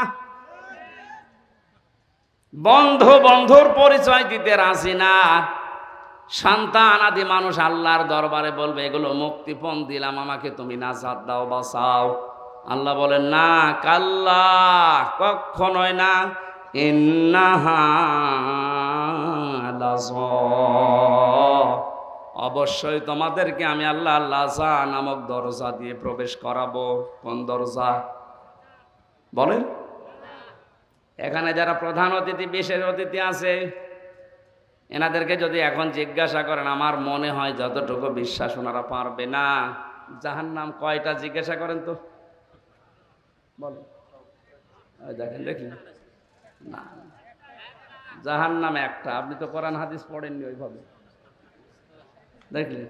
বন্ধু বন্ধুর পরিচয় দিতে রাজি না। সন্তান আদি মানুষ আল্লাহর দরবারে বলবে এগুলো মুক্তিপণ দিলাম, আমাকে তুমি নাজাত দাও, বাঁচাও। আল্লাহ বলেন না, কাল্লা, কখনোই না, ইন্নাহা লাযা, অবশ্যই তোমাদেরকে আমি আল্লাহ লাযা নামক দরজা দিয়ে প্রবেশ করাবো। কোন দরজা বলেন? এখানে যারা প্রধান অতিথি, বিশেষ অতিথি আছে, এনাদেরকে যদি এখন জিজ্ঞাসা করেন, আমার মনে হয় যতটুকু বিশ্বাস ওনারা পারবে না। জাহান্নাম কয়টা জিজ্ঞাসা করেন তো, বলেন? দেখেন, দেখি না, জাহান্নাম একটা। আপনি তো কোরআন হাদিস পড়েননি ওইভাবে, দেখলেন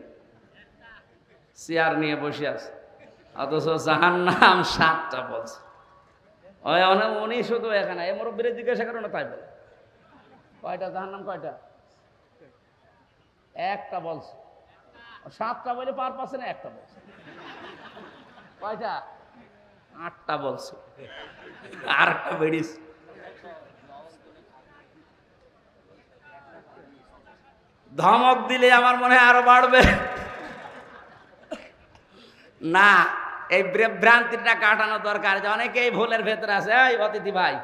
চেয়ার নিয়ে বসে আছে, অথচ জাহান্নাম 7টা বলছে। উনি শুধু এখানে এই মুরব্বীরে জিজ্ঞাসা করো না, তাই বলে কয়টা জাহান্নাম, কয়টা? একটা বলছে। 7টা বলে পার পাচ্ছে না, একটা বলছে। কয়টা? 8টা বলছে, আর একটা বেড়িস। ধমক দিলে আমার মনে হয় আরো বাড়বে না। এই ভ্রান্তিটা কাটানো দরকার। অনেকেই ভুলের ভেতরে আছে। এই অতিথি ভাই,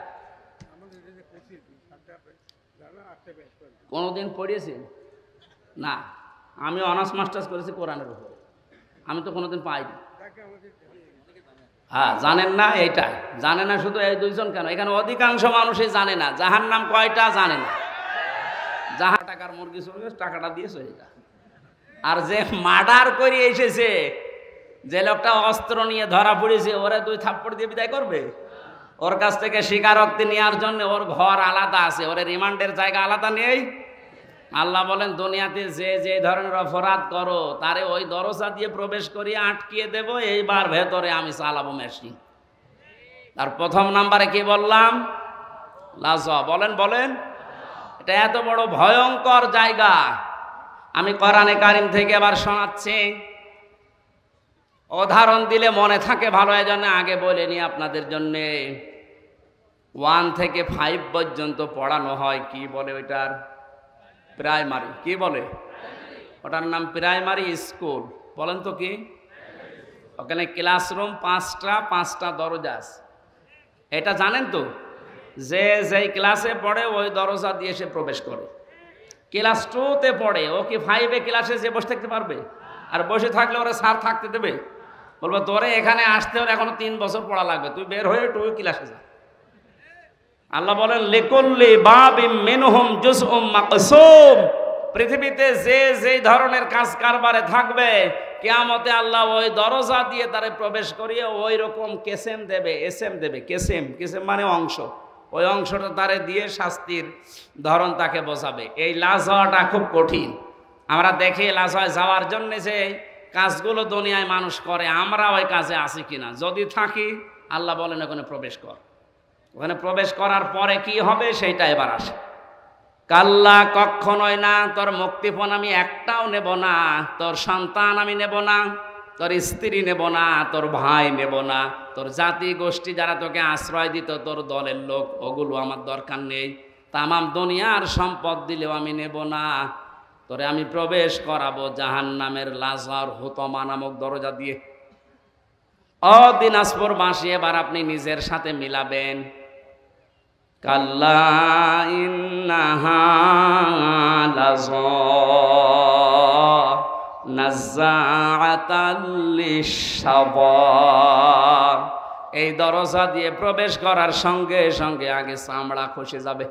কোনদিন পড়িয়েছেন? না, আমি অনার্স মাস্টার্স করেছি কোরআনের উপর, আমি তো কোনোদিন পাইনি। হ্যাঁ, জানেন না, এইটাই জানে না। শুধু এই 2 জন কেন, এখানে অধিকাংশ মানুষই জানে না জাহান্নাম কয়টা, জানে না। যাহা টাকার মুরগি চলে টাকাটা দিয়ে চলে যায়। আর যে মার্ডার করে এসেছে, যে লোকটা অস্ত্র নিয়ে ধরা পড়েছে, ওরা 2 থাপ্পড় দিয়ে বিদায় করবে? ওর কাছ থেকে স্বীকারোক্তি নেওয়ার জন্য ওর ঘর আলাদা আছে, ওর রিমান্ডের জায়গা আলাদা নেই। আল্লাহ বলেন দুনিয়াতে যে যে ধরনের অপরাধ করো তারে ওই দরজা দিয়ে প্রবেশ করিয়ে আটকিয়ে দেব, এইবার ভেতরে আমি চালাবো মেশিন। তার প্রথম নাম্বারে কি বললাম? লাজা। বলেন বলেন, এটা এত বড় ভয়ঙ্কর জায়গা। আমি কোরআনে কারিম থেকে আবার শোনাচ্ছি, উদাহরণ দিলে মনে থাকে ভালো, এজন্য আগে বলে নি আপনাদের জন্য। 1 থেকে 5 পর্যন্ত পড়ানো হয়, কি বলে ওইটার? প্রাইমারি। কি বলে ওটার নাম? Primary school. বলেন তো কি? ওখানে ক্লাসরুম 5টা দরজা আছে। এটা জানেন তো, যে যেই ক্লাসে পড়ে ওই দরজা দিয়ে সে প্রবেশ করে। ক্লাস 2তে পড়ে, ও কি 5 ক্লাসে যে বসে থাকতে পারবে? আর বসে থাকলে ওরা স্যার থাকতে দেবে? বলবো তোরে এখানে আসতে হলে এখনো 3 বছর পড়া লাগবে, তুই বের হয়ে 2 ক্লাসে যা। আল্লাহ বলেন লিকুল্লি বাবিম মিনহুম জুজউম মাকসুম। পৃথিবীতে যে যে ধরনের কাজ কারবারে থাকবে, কিয়ামতে আল্লাহ ওই দরজা দিয়ে তারে প্রবেশ করিয়ে ওই রকম কেসেম দেবে, এসএম দেবে। কেসেম মানে অংশ, ওই অংশটা তারে দিয়ে শাস্তির ধরন তাকে বোঝাবে। এই লাশ হওয়াটা খুব কঠিন। আমরা দেখি লাশ হয় যাওয়ার জন্য যে কাজগুলো দুনিয়ায় মানুষ করে, আমরা ওই কাজে আছি কিনা। যদি থাকি, আল্লাহ বলেন ওখানে প্রবেশ কর। ওখানে প্রবেশ করার পরে কি হবে সেইটা এবার আসে। কাল্লা, কখনোই না, তোর মুক্তিপণ আমি একটাও নেব না, তোর সন্তান আমি নেব না, তোর স্ত্রী নেব না, তোর ভাই নেব না, তোর জাতি গোষ্ঠী যারা তোকে আশ্রয় দিত, তোর দলের লোক, ওগুলো আমার দরকার নেই, তামাম দুনিয়ার সম্পদ দিলেও আমি নেব না, তোরে আমি প্রবেশ করাবো জাহান্নামের লাজার হুতমা নামক দরজা দিয়ে। ও দিনাজপুরবাসী, এবার আপনি নিজের সাথে মিলাবেন। কাল্লা ইন্নাহা লাযা নাযাআতাল লিশশাওয়া। এই দরজা দিয়ে প্রবেশ করার সঙ্গে সঙ্গে আগে চামড়া খসে যাবে।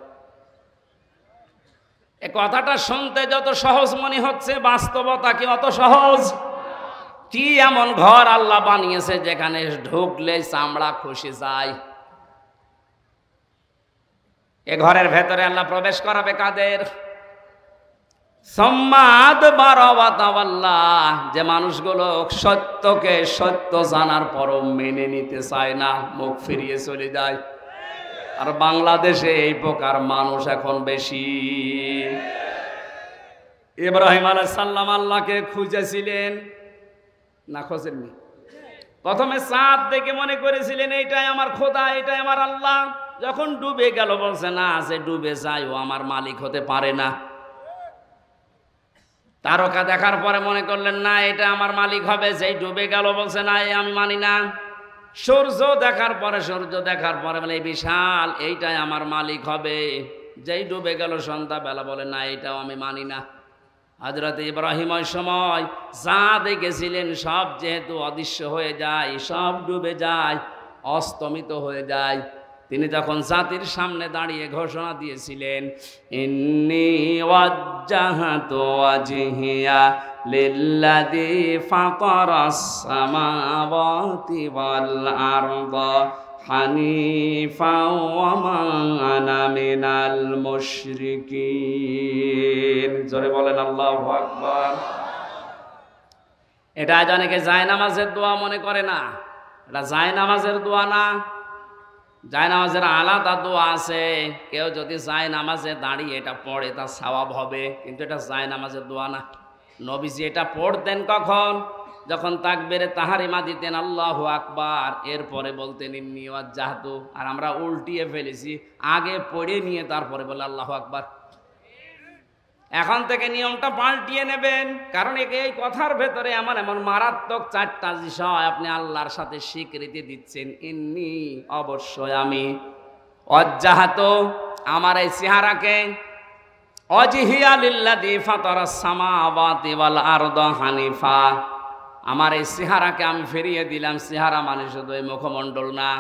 এই কথাটা শুনতে যত সহজ মনে হচ্ছে, বাস্তবতা কি অত সহজ? কি এমন ঘর আল্লাহ বানিয়েছে যেখানে ঢুকলে চামড়া খসে যায়? এ ঘরের ভেতরে আল্লাহ প্রবেশ করাবে কাদের? সম্মাদ বারাওয়াতাওয়াল্লাহ, যে মানুষগুলো সত্যকে সত্য জানার পরও মেনে নিতে চায় না, মুখ ফিরিয়ে চলে যায়। আর বাংলাদেশে এই প্রকার মানুষ এখন বেশি। ইব্রাহিম আলাইহিস সালাম আল্লাহকে খুঁজেছিলেন না, খোঁজেননি? প্রথমে চাঁদ দেখে মনে করেছিলেন এইটাই আমার খোদা, এটাই আমার আল্লাহ। যখন ডুবে গেল বলছে না, যে ডুবে যায় ও আমার মালিক হতে পারে না। তারকা দেখার পরে মনে করলেন না, এটা আমার মালিক হবে। যেই ডুবে গেল বলছে না, এই আমি মানি না। সূর্য দেখার পরে বলে বিশাল, এইটাই আমার মালিক হবে। যেই ডুবে গেল সন্ধ্যাবেলা বলে না, এইটাও আমি মানি না। হযরত ইব্রাহিম ওই সময় যা দেখেছিলেন সব যেহেতু অদৃশ্য হয়ে যায়, সব ডুবে যায়, অস্তমিত হয়ে যায়। তিনি তখন জাতির সামনে দাঁড়িয়ে ঘোষণা দিয়েছিলেন, ইন্নী ওয়াজ্জাহাতু ওয়াজহিয়া লিল্লাযী ফাতারাস সামাওয়াতি ওয়াল আরদা হানিফা ওয়া মা আনা মিনাল মুশরিকিন। জোরে বলেন আল্লাহু আকবার। এটা আজ অনেকে জায়নামাজের দোয়া মনে করে না। এটা জায়নামাজের দোয়া না, জায়নামাজের আলাদা দোয়া আছে। কেউ যদি জায়নামাজে দাঁড়িয়ে এটা পড়ে তার সওয়াব হবে, কিন্তু এটা জায়নামাজের দোয়া না। নবীজি এটা পড়তেন কখন? যখন তাকবীরে তাহরিমা দিতেন আল্লাহু আকবার, এরপরে বলতেন ইন্নী ওয়াজ্জাহতু। আর আমরা উল্টিয়ে ফেলেছি, আগে পড়ে নিয়ে তারপরে বলে আল্লাহু আকবার। এখন থেকে নিয়মটা পাল্টিয়ে নেবেন, কারণ এই কথার ভেতরে এমন এমন মারাত্মক চারটা বিষয় আপনি আল্লাহর সাথে স্বীকৃতি দিচ্ছেন। ইন্নী, অবশ্যই আমি, ওয়াজ্জাহতু, আমার এই চেহারাকে, ওয়াজহিয়া লিল্লাযী ফাতারাস সামাওয়াতি ওয়াল আরদা হানিফা, আমার এই চেহারাকে আমি ফিরিয়ে দিলাম। চেহারা মানে শুধু এই মুখমণ্ডল না,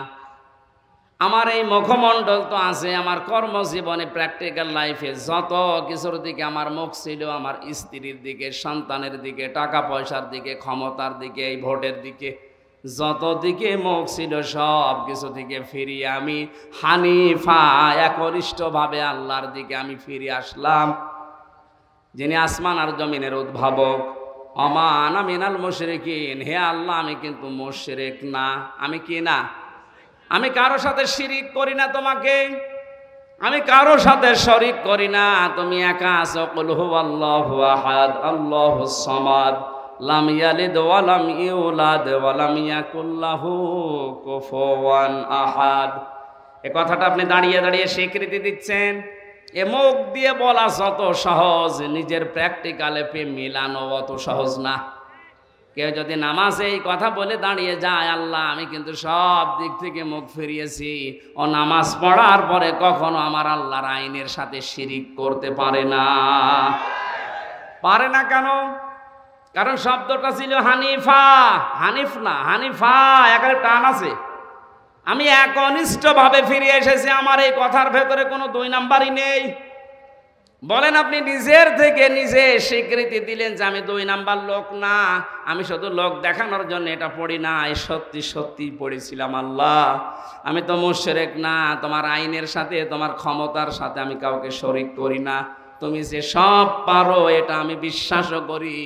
আমার এই মুখমণ্ডল তো আছে আমার কর্মজীবনে, প্র্যাকটিক্যাল লাইফে যত কিছুর দিকে আমার মুখ ছিল, আমার স্ত্রীর দিকে, সন্তানের দিকে, টাকা পয়সার দিকে, ক্ষমতার দিকে, এই ভোটের দিকে, যত দিকে মুখ ছিল সব কিছু থেকে ফিরিয়ে আমি হানিফা, একনিষ্ঠভাবে আল্লাহর দিকে আমি ফিরে আসলাম, যিনি আসমান আর জমিনের উদ্ভাবক। ওমা আনা মিনাল মুশরিকিন, হে আল্লাহ আমি কিন্তু মুশরিক না। আমি কি না? আমি কারো সাথে শিরিক করি না তোমাকে, আমি কারো সাথে শরিক করি না। তুমি একা আছো। কুল হুয়াল্লাহু আহাদ আল্লাহুস সামাদ লাম ইয়ালিদ ওয়া লাম ইউলাদ ওয়া লাম ইয়াকুল লাহু কুফুওয়ান আহাদ। এই কথাটা আপনি দাঁড়িয়ে দাঁড়িয়ে স্বীকৃতি দিচ্ছেন। এ মুখ দিয়ে বলা যত সহজ, নিজের প্র্যাকটিক্যালে মিলানো অত সহজ না। কেউ যদি নামাজে এই কথা বলে দাঁড়িয়ে যায়, আল্লাহ আমি কিন্তু সব দিক থেকে মুখ ফিরিয়েছি, ও নামাজ পড়ার পরে কখনো আমার আল্লাহর আইনের সাথে শিরিক করতে পারে না। পারে না কেন? কারণ শব্দটা ছিল হানিফা, হানিফ না হানিফা, একটা টান আছে। আমি একনিষ্ঠভাবে ফিরে এসেছি, আমার এই কথার ভেতরে কোনো দুই নাম্বারই নেই। বলেন আপনি নিজের থেকে নিজে স্বীকৃতি দিলেন যে আমি দুই নাম্বার লোক না, আমি শুধু লোক দেখানোর জন্য এটা পড়ি না, সত্যি সত্যি পড়েছিলাম আল্লাহ আমি তো মুশরিক না, তোমার আইনের সাথে তোমার ক্ষমতার সাথে আমি কাউকে শরিক করি না, তুমি যে সব পারো এটা আমি বিশ্বাসও করি।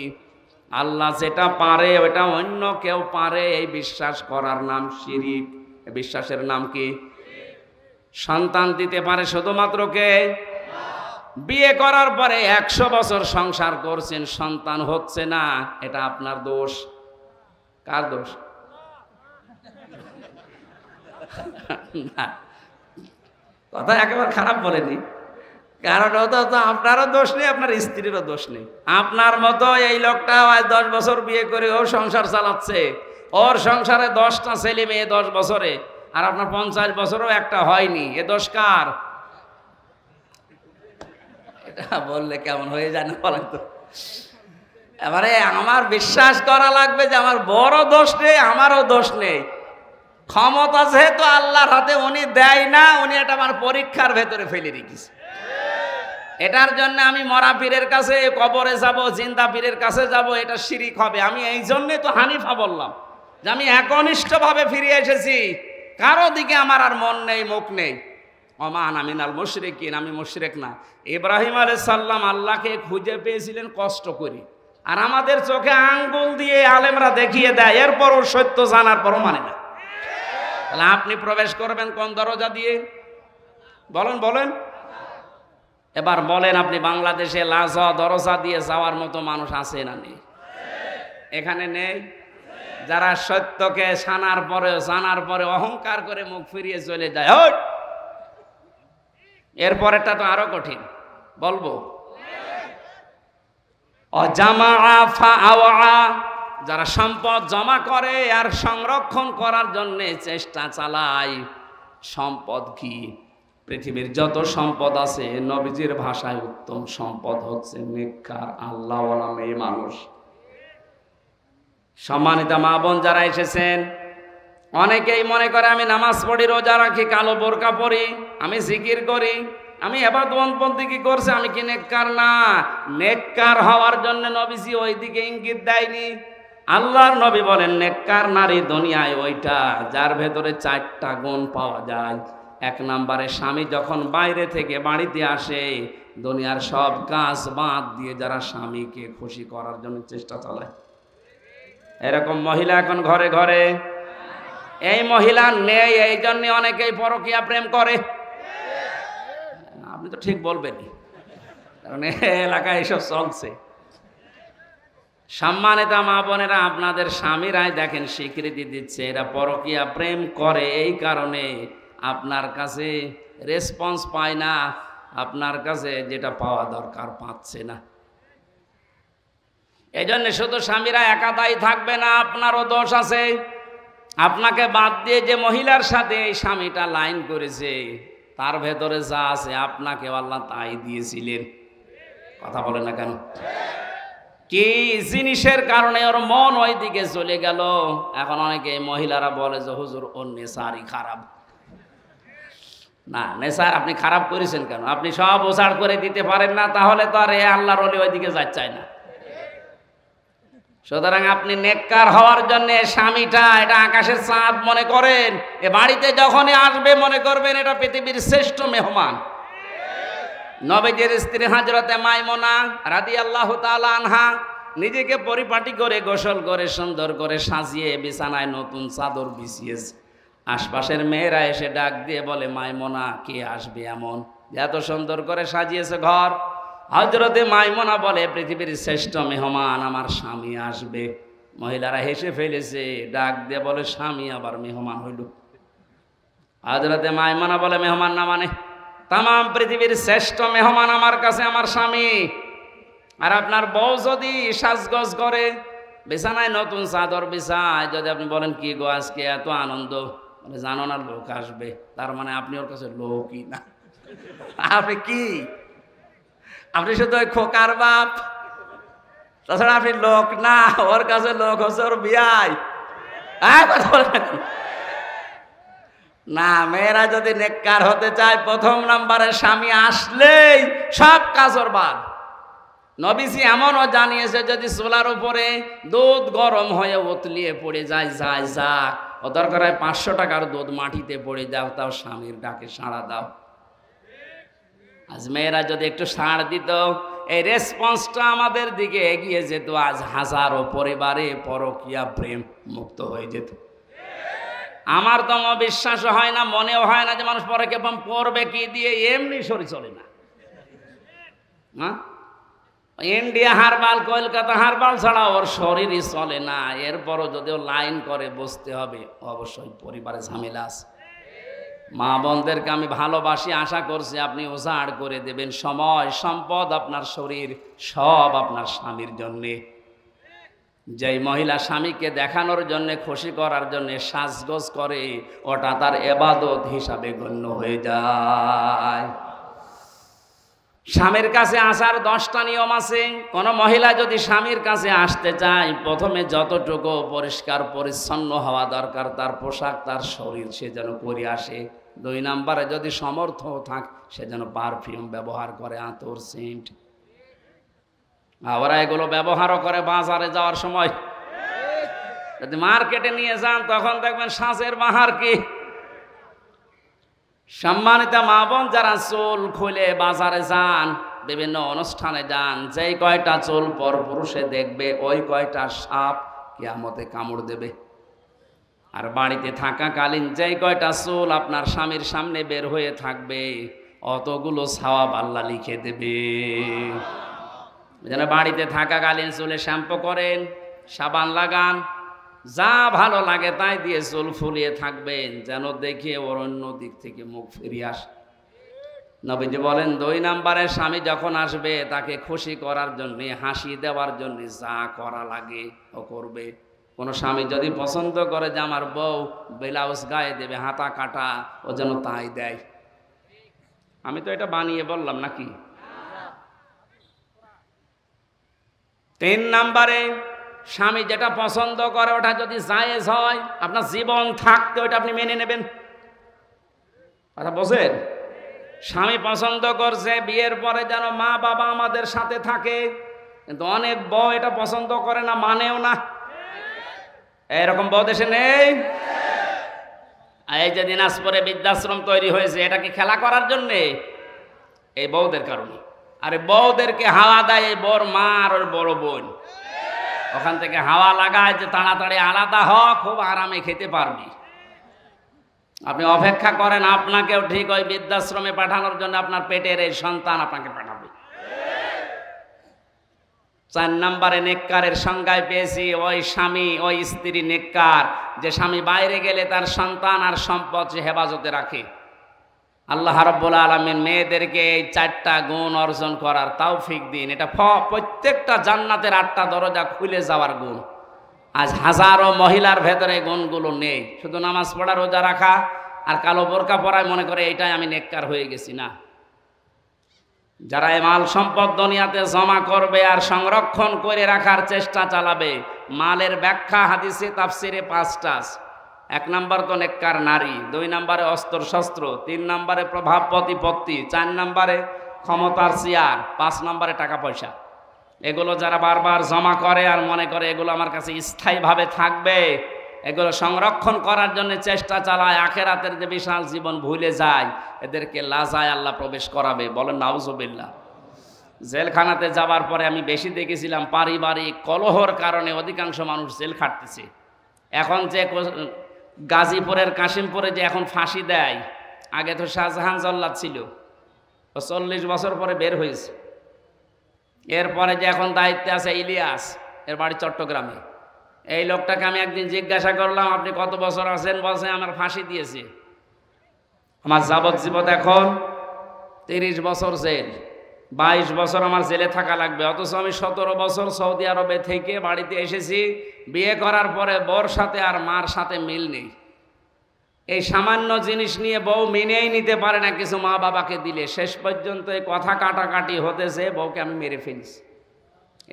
আল্লাহ যেটা পারে ওটা অন্য কেউ পারে, এই বিশ্বাস করার নাম শিরিক। বিশ্বাসের নাম কি? সন্তান দিতে পারে শুধুমাত্র কে? বিয়ে করার পরে 100 বছর সংসার করছেন, সন্তান হচ্ছে না, এটা আপনার দোষ? কার দোষ? না, কথা একেবারে খারাপ বলেনি, কারণ ওটা তো আপনারও দোষ নেই, আপনার স্ত্রীরও দোষ নেই। আপনার মতো এই লোকটা 10 বছর বিয়ে করে ও সংসার চালাচ্ছে, ওর সংসারে 10টা ছেলে মেয়ে 10 বছরে, আর আপনার 50 বছরও একটা হয়নি, এ দোষ কার? এটা বললে কেমন হয়ে যায় না বলেন তো? এবারে আমার বিশ্বাস করা লাগবে যে আমার বড় দোষ নেই, আমারও দোষ নেই। ক্ষমতা যেহেতু আল্লাহর হাতে, উনি দেয় না, উনি এটা আমার পরীক্ষার ভেতরে ফেলে রেখেছে। এটার জন্য আমি মরা পীরের কাছে, কবরে যাব, জিন্দা পীরের কাছে যাব, এটা শিরিক হবে। আমি এই জন্যই তো হানিফা বললাম যে আমি একনিষ্ঠভাবে ফিরে এসেছি, কারো দিকে আমার আর মন নেই, মুখ নেই। ওমান আমিনাল মুশরিকিন, আমি মুশরিক না। ইব্রাহিম আলাইহিস সালাম আল্লাহকে খুঁজে পেয়েছিলেন কষ্ট করে, আর আমাদের চোখে আঙ্গুল দিয়ে আলেমরা দেখিয়ে দেয়, এরপরও সত্য জানার পরও মানে না। তাহলে আপনি প্রবেশ করবেন কোন দরজা দিয়ে? বলেন বলেন। এবার বলেন, আপনি বাংলাদেশে লাজা দরজা দিয়ে যাওয়ার মতো মানুষ আছে না নেই? এখানে নেই? যারা সত্যকে জানার পরে অহংকার করে মুখ ফিরিয়ে চলে যায়। এরপরেরটা তো আরো কঠিন, বলবো। যারা সম্পদ জমা করে আর সংরক্ষণ করার জন্য চেষ্টা চালায়। সম্পদ কি? পৃথিবীর যত সম্পদ আছে, নবীজির ভাষায় উত্তম সম্পদ হচ্ছে নেককার আল্লাহওয়ালা মেয়ে মানুষ। সম্মানিত মা বোন যারা এসেছেন, অনেকেই মনে করে আমি নামাজ পড়ি, রোজা রাখি, কালো বোরকা পরি, আমি জিকির করি, আমি ইবাদতবন্দি কি করছে, আমি কি নেককার? না, নেককার হওয়ার জন্য নবীজি ওইদিকে ইঙ্গিত দেয়নি। আল্লাহর নবী বলেন, নেককার নারী দুনিয়ায় ওইটা যার ভেতরে 4টা গুণ পাওয়া যায়। 1 নম্বরে, স্বামী যখন বাইরে থেকে বাড়িতে আসে, দুনিয়ার সব কাজ বাদ দিয়ে যারা স্বামীকে খুশি করার জন্য চেষ্টা চালায়। এরকম মহিলা এখন ঘরে ঘরে। এই মহিলা নেই, এই জন্য অনেকেই পরকীয়া প্রেম করে। আপনি তো ঠিক বলবেনই, কারণ এলাকায় এসব চলছে। সম্মানিত মা বোনেরা, আপনাদের স্বামীরাই দেখেন স্বীকৃতি দিচ্ছে এরা পরকীয়া প্রেম করে, এই কারণে আপনার কাছে রেসপন্স পায় না, আপনার কাছে যেটা পাওয়া দরকার পাচ্ছে না। এই জন্য শুধু স্বামীরা একা দায়ী থাকবে না, আপনারও দোষ আছে। আপনাকে বাদ দিয়ে যে মহিলার সাথে এই স্বামীটা লাইন করেছে, তার ভেতরে যা আছে আপনাকে আল্লাহ তাই দিয়েছিলেন। কথা বলে না কেন? কি জিনিসের কারণে ওর মন ওই দিকে চলে গেল? এখন অনেকে মহিলারা বলে যে হুজুর ওর নেশারই খারাপ। না, নেশার আপনি খারাপ করেছেন কেন? আপনি সব ওঝাড় করে দিতে পারেন না, তাহলে তো আর এ আল্লাহর ওলি ওই দিকে যাচ্ছে না। সুতরাং আপনি নেককার হওয়ার জন্য স্বামীটা এটা আকাশের চাঁদ মনে করেন। এ বাড়িতে যখনই আসবে মনে করবেন এটা পৃথিবীর শ্রেষ্ঠ মেহমান। নবীজির স্ত্রী হযরতে মাইমুনা রাদিয়াল্লাহু তাআলা আনহা নিজেকে পরিপাটি করে গোসল করে সুন্দর করে সাজিয়ে বিছানায় নতুন চাদর বিছিয়েছে। আশপাশের মেয়েরা এসে ডাক দিয়ে বলে, মাইমুনা কে আসবে এমন এত সুন্দর করে সাজিয়েছে ঘর? হযরতে মাইমুনা বলে, পৃথিবীর শ্রেষ্ঠ মেহমান আমার স্বামী আসবে। মহিলারা হেসে ফেলেছে, ডাক দিয়ে বলে, স্বামী আবার মেহমান হইল? হযরতে মাইমুনা বলে, মেহমান না মানে তাম পৃথিবীর শ্রেষ্ঠ মেহমান আমার কাছে আমার স্বামী। আর আপনার বউ যদি সাজগোজ করে বিছানায় নতুন চাদর বিছায়, যদি আপনি বলেন কি গো আজকে এত আনন্দ, বলে জানো না লোক আসবে, তার মানে আপনি ওর কাছে লোকই না। আপনি কি? আপনি শুধু ওই খোকার বাপ, তাছাড়া আপনি লোক না। ওর কাছে লোক হচ্ছে ওর বিয়াই। না, মেয়েরা যদি নেককার হতে চায়, প্রথম নম্বরে স্বামী আসলেই সব কাজ ওর বাদ। নবীজি এমনও জানিয়েছে, যদি চুলার উপরে দুধ গরম হয়ে উতলিয়ে পড়ে যায়, যাক, ও দরকার হয় 500 টাকার দুধ মাটিতে পড়ে যাও, তাও স্বামীর ডাকে সাড়া দাও। আজ মেয়েরা যদি একটু সাড় দিত, এই রেসপন্সটা আমাদের দিকে এগিয়ে যেত, আজ হাজারো পরিবারে পরকীয়া প্রেম মুক্ত হয়ে যেত। আমার তো বিশ্বাস হয় না, মনেও হয় না যে মানুষ পরে কেমন পড়বে কি দিয়ে, এমনি শরীর চলে না। হ্যাঁ, ইন্ডিয়া হারবাল, কলকাতা হারবাল ছাড়া ওর শরীরই চলে না। এরপরও যদিও লাইন করে বসতে হবে, অবশ্যই পরিবারে ঝামেলা আছে। মা বোনদেরকে আমি ভালোবাসি, আশা করছি আপনি উজাড় করে দেবেন। সময়, সম্পদ, আপনার শরীর সব আপনার স্বামীর জন্যে। যেই মহিলা স্বামীকে দেখানোর জন্য, খুশি করার জন্য সাজগোজ করে, ওটা তার ইবাদত হিসাবে গণ্য হয়ে যায়। স্বামীর কাছে আসার 10টা নিয়ম আছে। কোনো মহিলা যদি স্বামীর কাছে আসতে চায়, প্রথমে যতটুকু পরিষ্কার পরিচ্ছন্ন হওয়া দরকার তার পোশাক, তার শরীর, সে যেন করে আসে। 2 নম্বরে যদি সমর্থ থাক, সে যেন পারফিউম ব্যবহার করে, আতর, সেন্ট। ওরা এগুলো ব্যবহারও করে বাজারে যাওয়ার সময়। যদি মার্কেটে নিয়ে যান তখন দেখবেন সাজের বাহার কি। সম্মানিত মা বোন, যারা চুল খুলে বাজারে যান, বিভিন্ন অনুষ্ঠানে যান, যেই কয়টা চুল পর পুরুষে দেখবে, ওই কয়টা সাপ কিয়ামতে কামড় দেবে। আর বাড়িতে থাকাকালীন যেই কয়টা চুল আপনার স্বামীর সামনে বের হয়ে থাকবে, অতগুলো সওয়াব আল্লাহ লিখে দেবে। যেন বাড়িতে থাকাকালীন চুলে শ্যাম্পু করেন, সাবান লাগান, যা ভালো লাগে তাই দিয়ে চুল ফুলিয়ে থাকবেন, যেন দেখে ওর অন্য দিক থেকে মুখ ফিরিয়ে আসে। নবীজি বলেন 2 নম্বরে স্বামী যখন আসবে, তাকে খুশি করার জন্য, হাসি দেওয়ার জন্য যা করা লাগে ও করবে। কোনো স্বামী যদি পছন্দ করে যে আমার বউ ব্লাউজ গায়ে দেবে, হাতা কাটা, ও যেন তাই দেয়। আমি তো এটা বানিয়ে বললাম নাকি? 3 নম্বরে স্বামী যেটা পছন্দ করে ওটা যদি জায়েজ হয়, আপনার জীবন থাকতে ওটা আপনি মেনে নেবেন। কথা বোঝেন? স্বামী পছন্দ করছে বিয়ের পরে যেন মা বাবা আমাদের সাথে থাকে, কিন্তু অনেক বউ এটা পছন্দ করে না, মানেও না। এরকম বউ দেশে নেই? এই যে দিনাজপুরে বৃদ্ধাশ্রম তৈরি হয়েছে, এটা কি খেলা করার জন্যে? এই বউদের কারণে। আরে বউদেরকে হাওয়া দেয় এই বর মা আর ওর বড় বোন, ওখান থেকে হাওয়া লাগায় যে তাড়াতাড়ি আলাদা হ, খুব আরামে খেতে পারবি। আপনি অপেক্ষা করেন, আপনাকেও ঠিক ওই বৃদ্ধাশ্রমে পাঠানোর জন্য আপনার পেটের এই সন্তান আপনাকে পাঠাবে। 4 নম্বরে নেককারের সংজ্ঞায় পেয়েছি, ওই স্বামী, ওই স্ত্রী নেককার, যে স্বামী বাইরে গেলে তার সন্তান আর সম্পদ সে হেফাজতে রাখে। আল্লাহ রাব্বুল আলামিন মেয়েদেরকে এই 4টা গুণ অর্জন করার তৌফিক দিন। এটা প্রত্যেকটা জান্নাতের 8টা দরজা খুলে যাওয়ার গুণ। আজ হাজারো মহিলার ভেতরে গুণগুলো নেই। শুধু নামাজ পড়া, রোজা রাখা আর কালো বোরকা পরায় মনে করে এইটাই আমি নেককার হয়ে গেছি। না, যারা এই মাল সম্পদ দুনিয়াতে জমা করবে আর সংরক্ষণ করে রাখার চেষ্টা চালাবে, মালের ব্যাখ্যা হাদিসে তাফসিরে 5টা। 1 নম্বর তো নেককার নারী, 2 নম্বরে অস্ত্র শস্ত্র, 3 নম্বরে প্রভাব প্রতিপত্তি, 4 নম্বরে ক্ষমতার চেয়ার, 5 নম্বরে টাকা পয়সা। এগুলো যারা বারবার জমা করে আর মনে করে এগুলো আমার কাছে স্থায়ীভাবে থাকবে, এগুলো সংরক্ষণ করার জন্য চেষ্টা চালায়, আখেরাতের যে বিশাল জীবন ভুলে যায়, এদেরকে লাজায় আল্লাহ প্রবেশ করাবে। বলেন নাউজুবিল্লাহ। জেলখানাতে যাবার পরে আমি বেশি দেখেছিলাম পারিবারিক কলহর কারণে অধিকাংশ মানুষ জেল খাটতেছে। এখন যে গাজীপুরের কাশিমপুরে যে এখন ফাঁসি দেয়, আগে তো শাহজাহান জল্লাদ ছিল, 40 বছর পরে বের হয়েছে। এরপরে যে এখন দায়িত্বে আছে ইলিয়াস, এর বাড়ি চট্টগ্রামে। এই লোকটাকে আমি একদিন জিজ্ঞাসা করলাম, আপনি কত বছর আছেন? বলছে আমার ফাঁসি দিয়েছে, আমার যাবজ্জীবন এখন 30 বছর জেল, 22 বছর আমার জেলে থাকা লাগবে। অথচ আমি 17 বছর সৌদি আরবে থেকে বাড়িতে এসেছি। বিয়ে করার পরে বউর সাথে আর মার সাথে মিল নেই। এই সামান্য জিনিস নিয়ে বউ মেনেই নিতে পারে না কিছু মা বাবাকে দিলে। শেষ পর্যন্ত এই কথা কাটাকাটি হতেছে, বউকে আমি মেরে ফেলছি।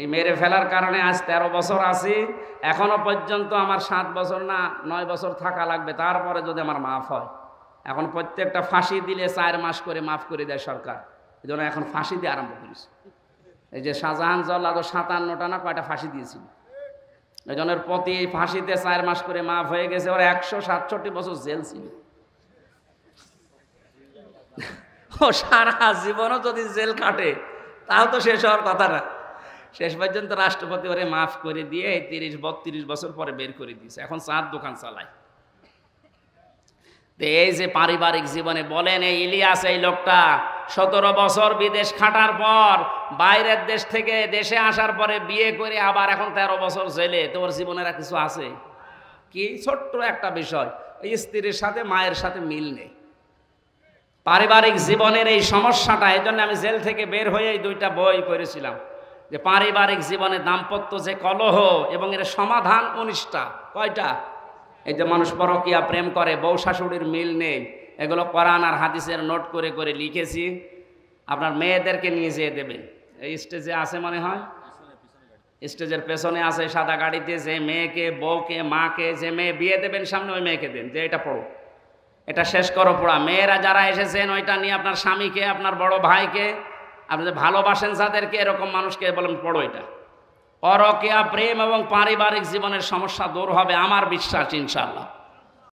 এই মেরে ফেলার কারণে আজ 13 বছর আছি। এখনো পর্যন্ত আমার 7 বছর না 9 বছর থাকা লাগবে, তারপরে যদি আমার মাফ হয়। এখন প্রত্যেকটা ফাঁসি দিলে 4 মাস করে মাফ করে দেয় সরকার। এই জন্য এখন ফাঁসি দিয়ে আরম্ভ করেছে। এই যে শাহজাহান জল্লাদ 57টা না কয়টা ফাঁসি দিয়েছিল, এই জন্য প্রতি ফাঁসিতে 4 মাস করে মাফ হয়ে গেছে। ওর 167 বছর জেল ছিল। ও সারা জীবনও যদি জেল কাটে তাও তো শেষ হওয়ার কথা না। শেষ পর্যন্ত রাষ্ট্রপতি ওরে মাফ করে দিয়ে 30-32 বছর পরে বের করে দিয়েছে। এখন চার দোকান চালায়। তো এই যে পারিবারিক জীবনে বলেন, এই ইলিয়াস এই লোকটা 17 বছর বিদেশ খাটার পর বাইরের দেশ থেকে দেশে আসার পরে বিয়ে করে আবার এখন 13 বছর জেলে। তোর জীবনের আর কিছু আছে কি? ছোট্ট একটা বিষয়, এই স্ত্রীর সাথে মায়ের সাথে মিল নেই। পারিবারিক জীবনের এই সমস্যাটা, এই জন্য আমি জেল থেকে বের হয়ে এই 2টা বই করেছিলাম যে পারিবারিক জীবনে দাম্পত্য যে কলহ এবং এর সমাধান 19টা। কয়টা? এই যে মানুষ পরকীয়া প্রেম করে, বউ শাশুড়ির মিল নেই, এগুলো কোরআন আর হাদিসের নোট করে করে লিখেছি। আপনার মেয়েদেরকে নিয়ে যেয়ে দেবেন। এই স্টেজে আছে মনে হয়, স্টেজের পেছনে আছে সাদা গাড়িতে। যে মেয়েকে, বউকে, মাকে, যে মেয়ে বিয়ে দেবেন সামনে, ওই মেয়েকে দেন যে এটা পড়ো, এটা শেষ করো পড়া। মেয়েরা যারা এসেছেন ওইটা নিয়ে আপনার স্বামীকে, আপনার বড় ভাইকে, আপনি যে ভালোবাসেন যাদেরকে, এরকম মানুষকে বলেন পড়ো এটা। পরকীয়া প্রেম এবং পারিবারিক জীবনের সমস্যা দূর হবে আমার বিশ্বাস ইনশাআল্লাহ।